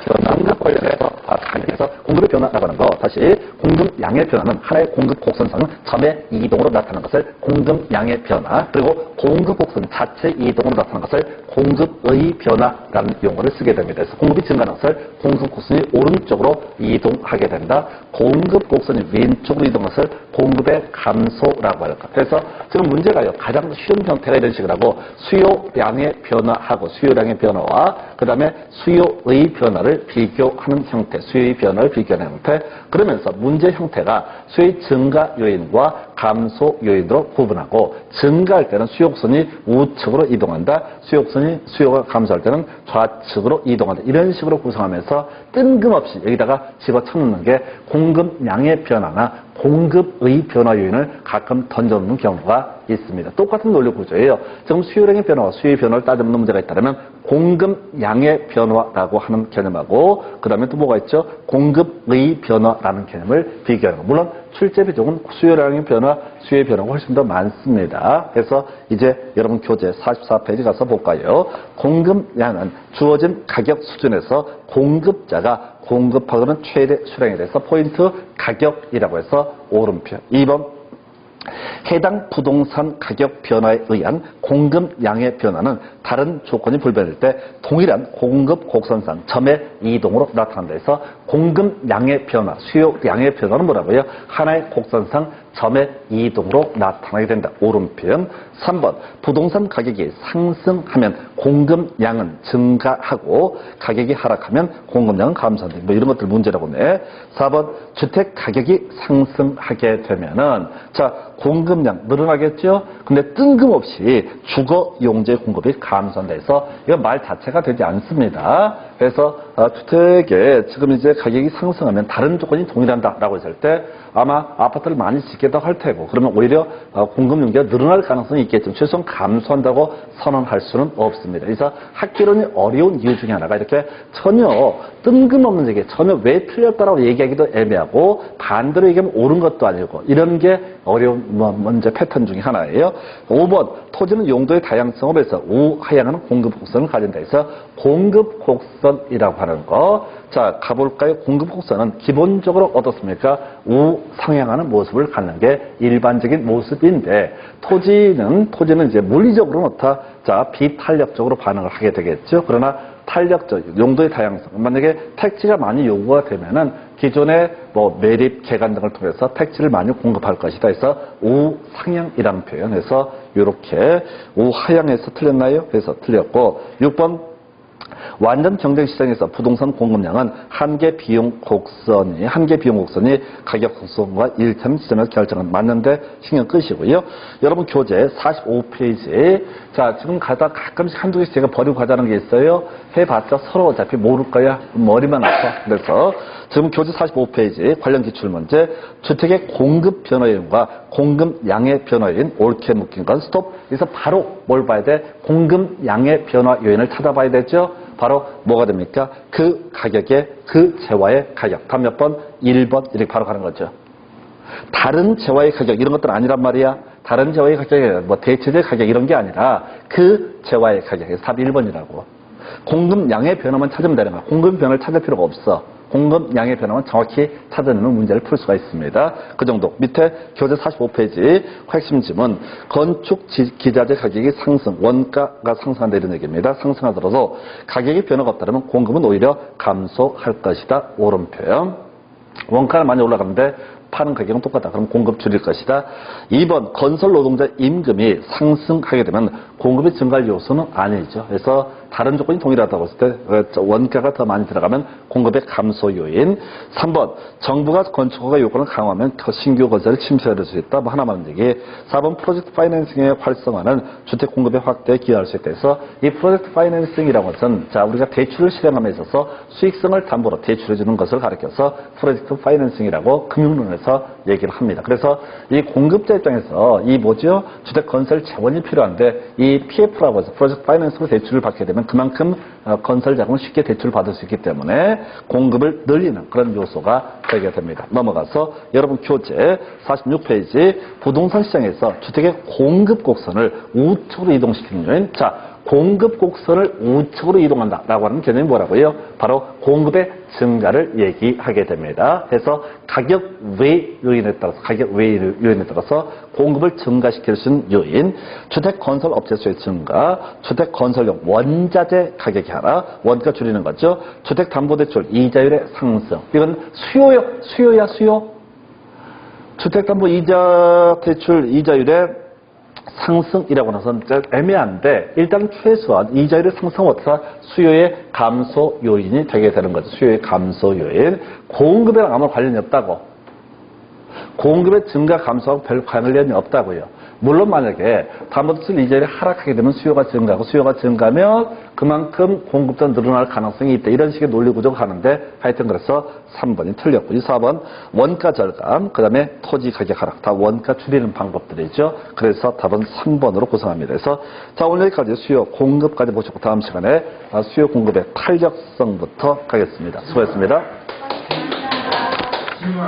Speaker 1: 변화가 관련해서 가격에서 공급의 변화라고 하는 거 다시 공급 양의 변화는 하나의 공급 곡선상 점의 이동으로 나타나는 것을 공급 양의 변화 그리고 공급 곡선 자체 이동으로 나타나는 것을 공급의 변화라는 용어를 쓰게 됩니다. 그래서 공급이 증가하는 것을 공급 곡선이 오른쪽으로 이동하게 된다. 공급 곡선이 왼쪽으로 이동하는 것을 공급의 감소라고 할까. 그래서 지금 문제가요. 가장 쉬운 형태가 이런 식으로 하고 수요량의 변화하고 수요량의 변화와 그 다음에 수요의 변화를 비교하는 형태, 수요의 변화를 비교하는 형태 그러면서 문제 형태가 수요의 증가 요인과 감소 요인으로 구분하고 증가할 때는 수요곡선이 우측으로 이동한다. 수요가 감소할 때는 좌측으로 이동한다. 이런 식으로 구성하면서 뜬금없이 여기다가 집어넣는 게 공급량의 변화나 공급의 변화 요인을 가끔 던져놓는 경우가 있습니다. 똑같은 논리 구조예요. 지금 수요량의 변화와 수요의 변화를 따져묻는 문제가 있다면 공급량의 변화라고 하는 개념하고 그 다음에 또 뭐가 있죠? 공급의 변화라는 개념을 비교하는 거. 물론 출제 비중은 수요량의 변화, 수요의 변화가 훨씬 더 많습니다. 그래서 이제 여러분 교재 44페이지 가서 볼까요? 공급량은 주어진 가격 수준에서 공급자가 공급하고는 최대 수량에 대해서 포인트 가격이라고 해서 오름표. 2번 해당 부동산 가격 변화에 의한 공급량의 변화는 다른 조건이 불변할 때 동일한 공급 곡선상 점의 이동으로 나타난다 해서 공급량의 변화, 수요량의 변화는 뭐라고요? 하나의 곡선상 점의 이동으로 나타나게 된다. 오른편. 3번 부동산 가격이 상승하면 공급량은 증가하고 가격이 하락하면 공급량은 감소한다. 뭐 이런 것들 문제라고 네. 4번 주택 가격이 상승하게 되면은 자 공급량 늘어나겠죠? 근데 뜬금없이 주거 용재 공급이 감소한다 해서 이건 말 자체가 되지 않습니다. 그래서 주택에 지금 이제 가격이 상승하면 다른 조건이 동일한다라고 했을 때 아마 아파트를 많이 짓겠다 할 테고 그러면 오히려 공급 용기가 늘어날 가능성이 있겠지만 최소한 감소한다고 선언할 수는 없습니다. 그래서 학계론이 어려운 이유 중에 하나가 이렇게 전혀 뜬금없는 얘기, 전혀 왜 틀렸다라고 얘기하기도 애매하고 반대로 얘기하면 옳은 것도 아니고 이런 게 어려운 문제 패턴 중에 하나예요. 5번 토지는 용도의 다양성으로 해서 우하향하는 공급 곡선을 가진다 해서 공급 곡선이라고 하는 거. 자, 가볼까요? 공급 곡선은 기본적으로 어떻습니까? 우상향하는 모습을 갖는 게 일반적인 모습인데 토지는 이제 물리적으로는 어떻다? 자, 비탄력적으로 반응을 하게 되겠죠. 그러나 탄력적, 용도의 다양성. 만약에 택지가 많이 요구가 되면은 기존의 뭐 매립, 개간 등을 통해서 택지를 많이 공급할 것이다 해서 우상향이라는 표현에서 이렇게 우하향에서 틀렸나요? 그래서 틀렸고 6번 완전 경쟁 시장에서 부동산 공급량은 한계 비용 곡선이 가격 곡선과 일치하는 지점에서 결정은 맞는데 신경 끄시고요. 여러분 교재 45페이지 자 지금 가끔씩 한두 개씩 제가 버리고 가자는 게 있어요. 해봤자 서로 어차피 모를 거야. 머리만 아파. 그래서 지금 교재 45페이지 관련 기출문제 주택의 공급 변화율과 공급량의 변화율인 옳게 묶인 건 스톱. 그래서 바로 뭘 봐야 돼? 공급량의 변화 요인을 찾아봐야 되죠. 바로 뭐가 됩니까? 그 가격의 그 재화의 가격. 다음 몇 번? 1번 이렇게 바로 가는 거죠. 다른 재화의 가격 이런 것들은 아니란 말이야. 다른 재화의 가격이 뭐 대체적 가격 이런 게 아니라 그 재화의 가격에서 답이 1번이라고. 공급량의 변화만 찾으면 되는 거야. 공급 변화를 찾을 필요가 없어. 공급량의 변화만 정확히 찾아내는 문제를 풀 수가 있습니다. 그 정도. 밑에 교재 45페이지 핵심 지문 건축 기자재 가격이 상승, 원가가 상승한다 이런 얘기입니다. 상승하더라도 가격의 변화가 없다면 공급은 오히려 감소할 것이다. 옳은 표현. 원가는 많이 올라가는데 파는 가격은 똑같다. 그럼 공급 줄일 것이다. 2번 건설 노동자 임금이 상승하게 되면 공급이 증가할 요소는 아니죠. 그래서 다른 조건이 동일하다고 했을 때 원가가 더 많이 들어가면 공급의 감소 요인. 3번 정부가 건축허가 요건을 강화하면 신규 건설을 침체할 수 있다. 뭐 하나만 얘기. 4번 프로젝트 파이낸싱의 활성화는 주택 공급의 확대에 기여할 수 있다 해서 이 프로젝트 파이낸싱이라는 것은 자 우리가 대출을 실행함에 있어서 수익성을 담보로 대출해 주는 것을 가리켜서 프로젝트 파이낸싱이라고 금융론에서 얘기를 합니다. 그래서 이 공급자 입장에서 이 뭐죠? 주택 건설 자원이 필요한데 이 PF라고 해서 프로젝트 파이낸스로 대출을 받게 되면 그만큼 건설 자금을 쉽게 대출을 받을 수 있기 때문에 공급을 늘리는 그런 요소가 되게 됩니다. 넘어가서 여러분 교재 46페이지 부동산 시장에서 주택의 공급 곡선을 우측으로 이동시키는 요인. 자, 공급 곡선을 우측으로 이동한다라고 하는 개념이 뭐라고요? 바로 공급의 증가를 얘기하게 됩니다. 해서 가격 외 요인에 따라서 공급을 증가시킬 수 있는 요인, 주택 건설 업체 수의 증가, 주택 건설용 원자재 가격이 하나, 원가 줄이는 거죠. 주택 담보 대출 이자율의 상승. 이건 수요야 수요. 주택 담보 이자 대출 이자율의 상승이라고 나서는 애매한데 일단 최소한 이자율의 상승부터 수요의 감소 요인이 되게 되는 거죠. 수요의 감소 요인. 공급이랑 아무 관련이 없다고. 공급의 증가 감소하고 별 관련이 없다고요. 물론 만약에 담보대출 이자율이 하락하게 되면 수요가 증가하고 수요가 증가하면 그만큼 공급도 늘어날 가능성이 있다. 이런 식의 논리 구조가 가는데 하여튼 그래서 3번이 틀렸고 4번 원가 절감, 그 다음에 토지 가격 하락 다 원가 줄이는 방법들이죠. 그래서 답은 3번으로 구성합니다. 그래서 자 오늘 여기까지 수요 공급까지 보시고 다음 시간에 수요 공급의 탄력성부터 가겠습니다. 수고했습니다.
Speaker 2: 질문.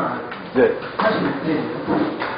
Speaker 1: 네.
Speaker 2: 사실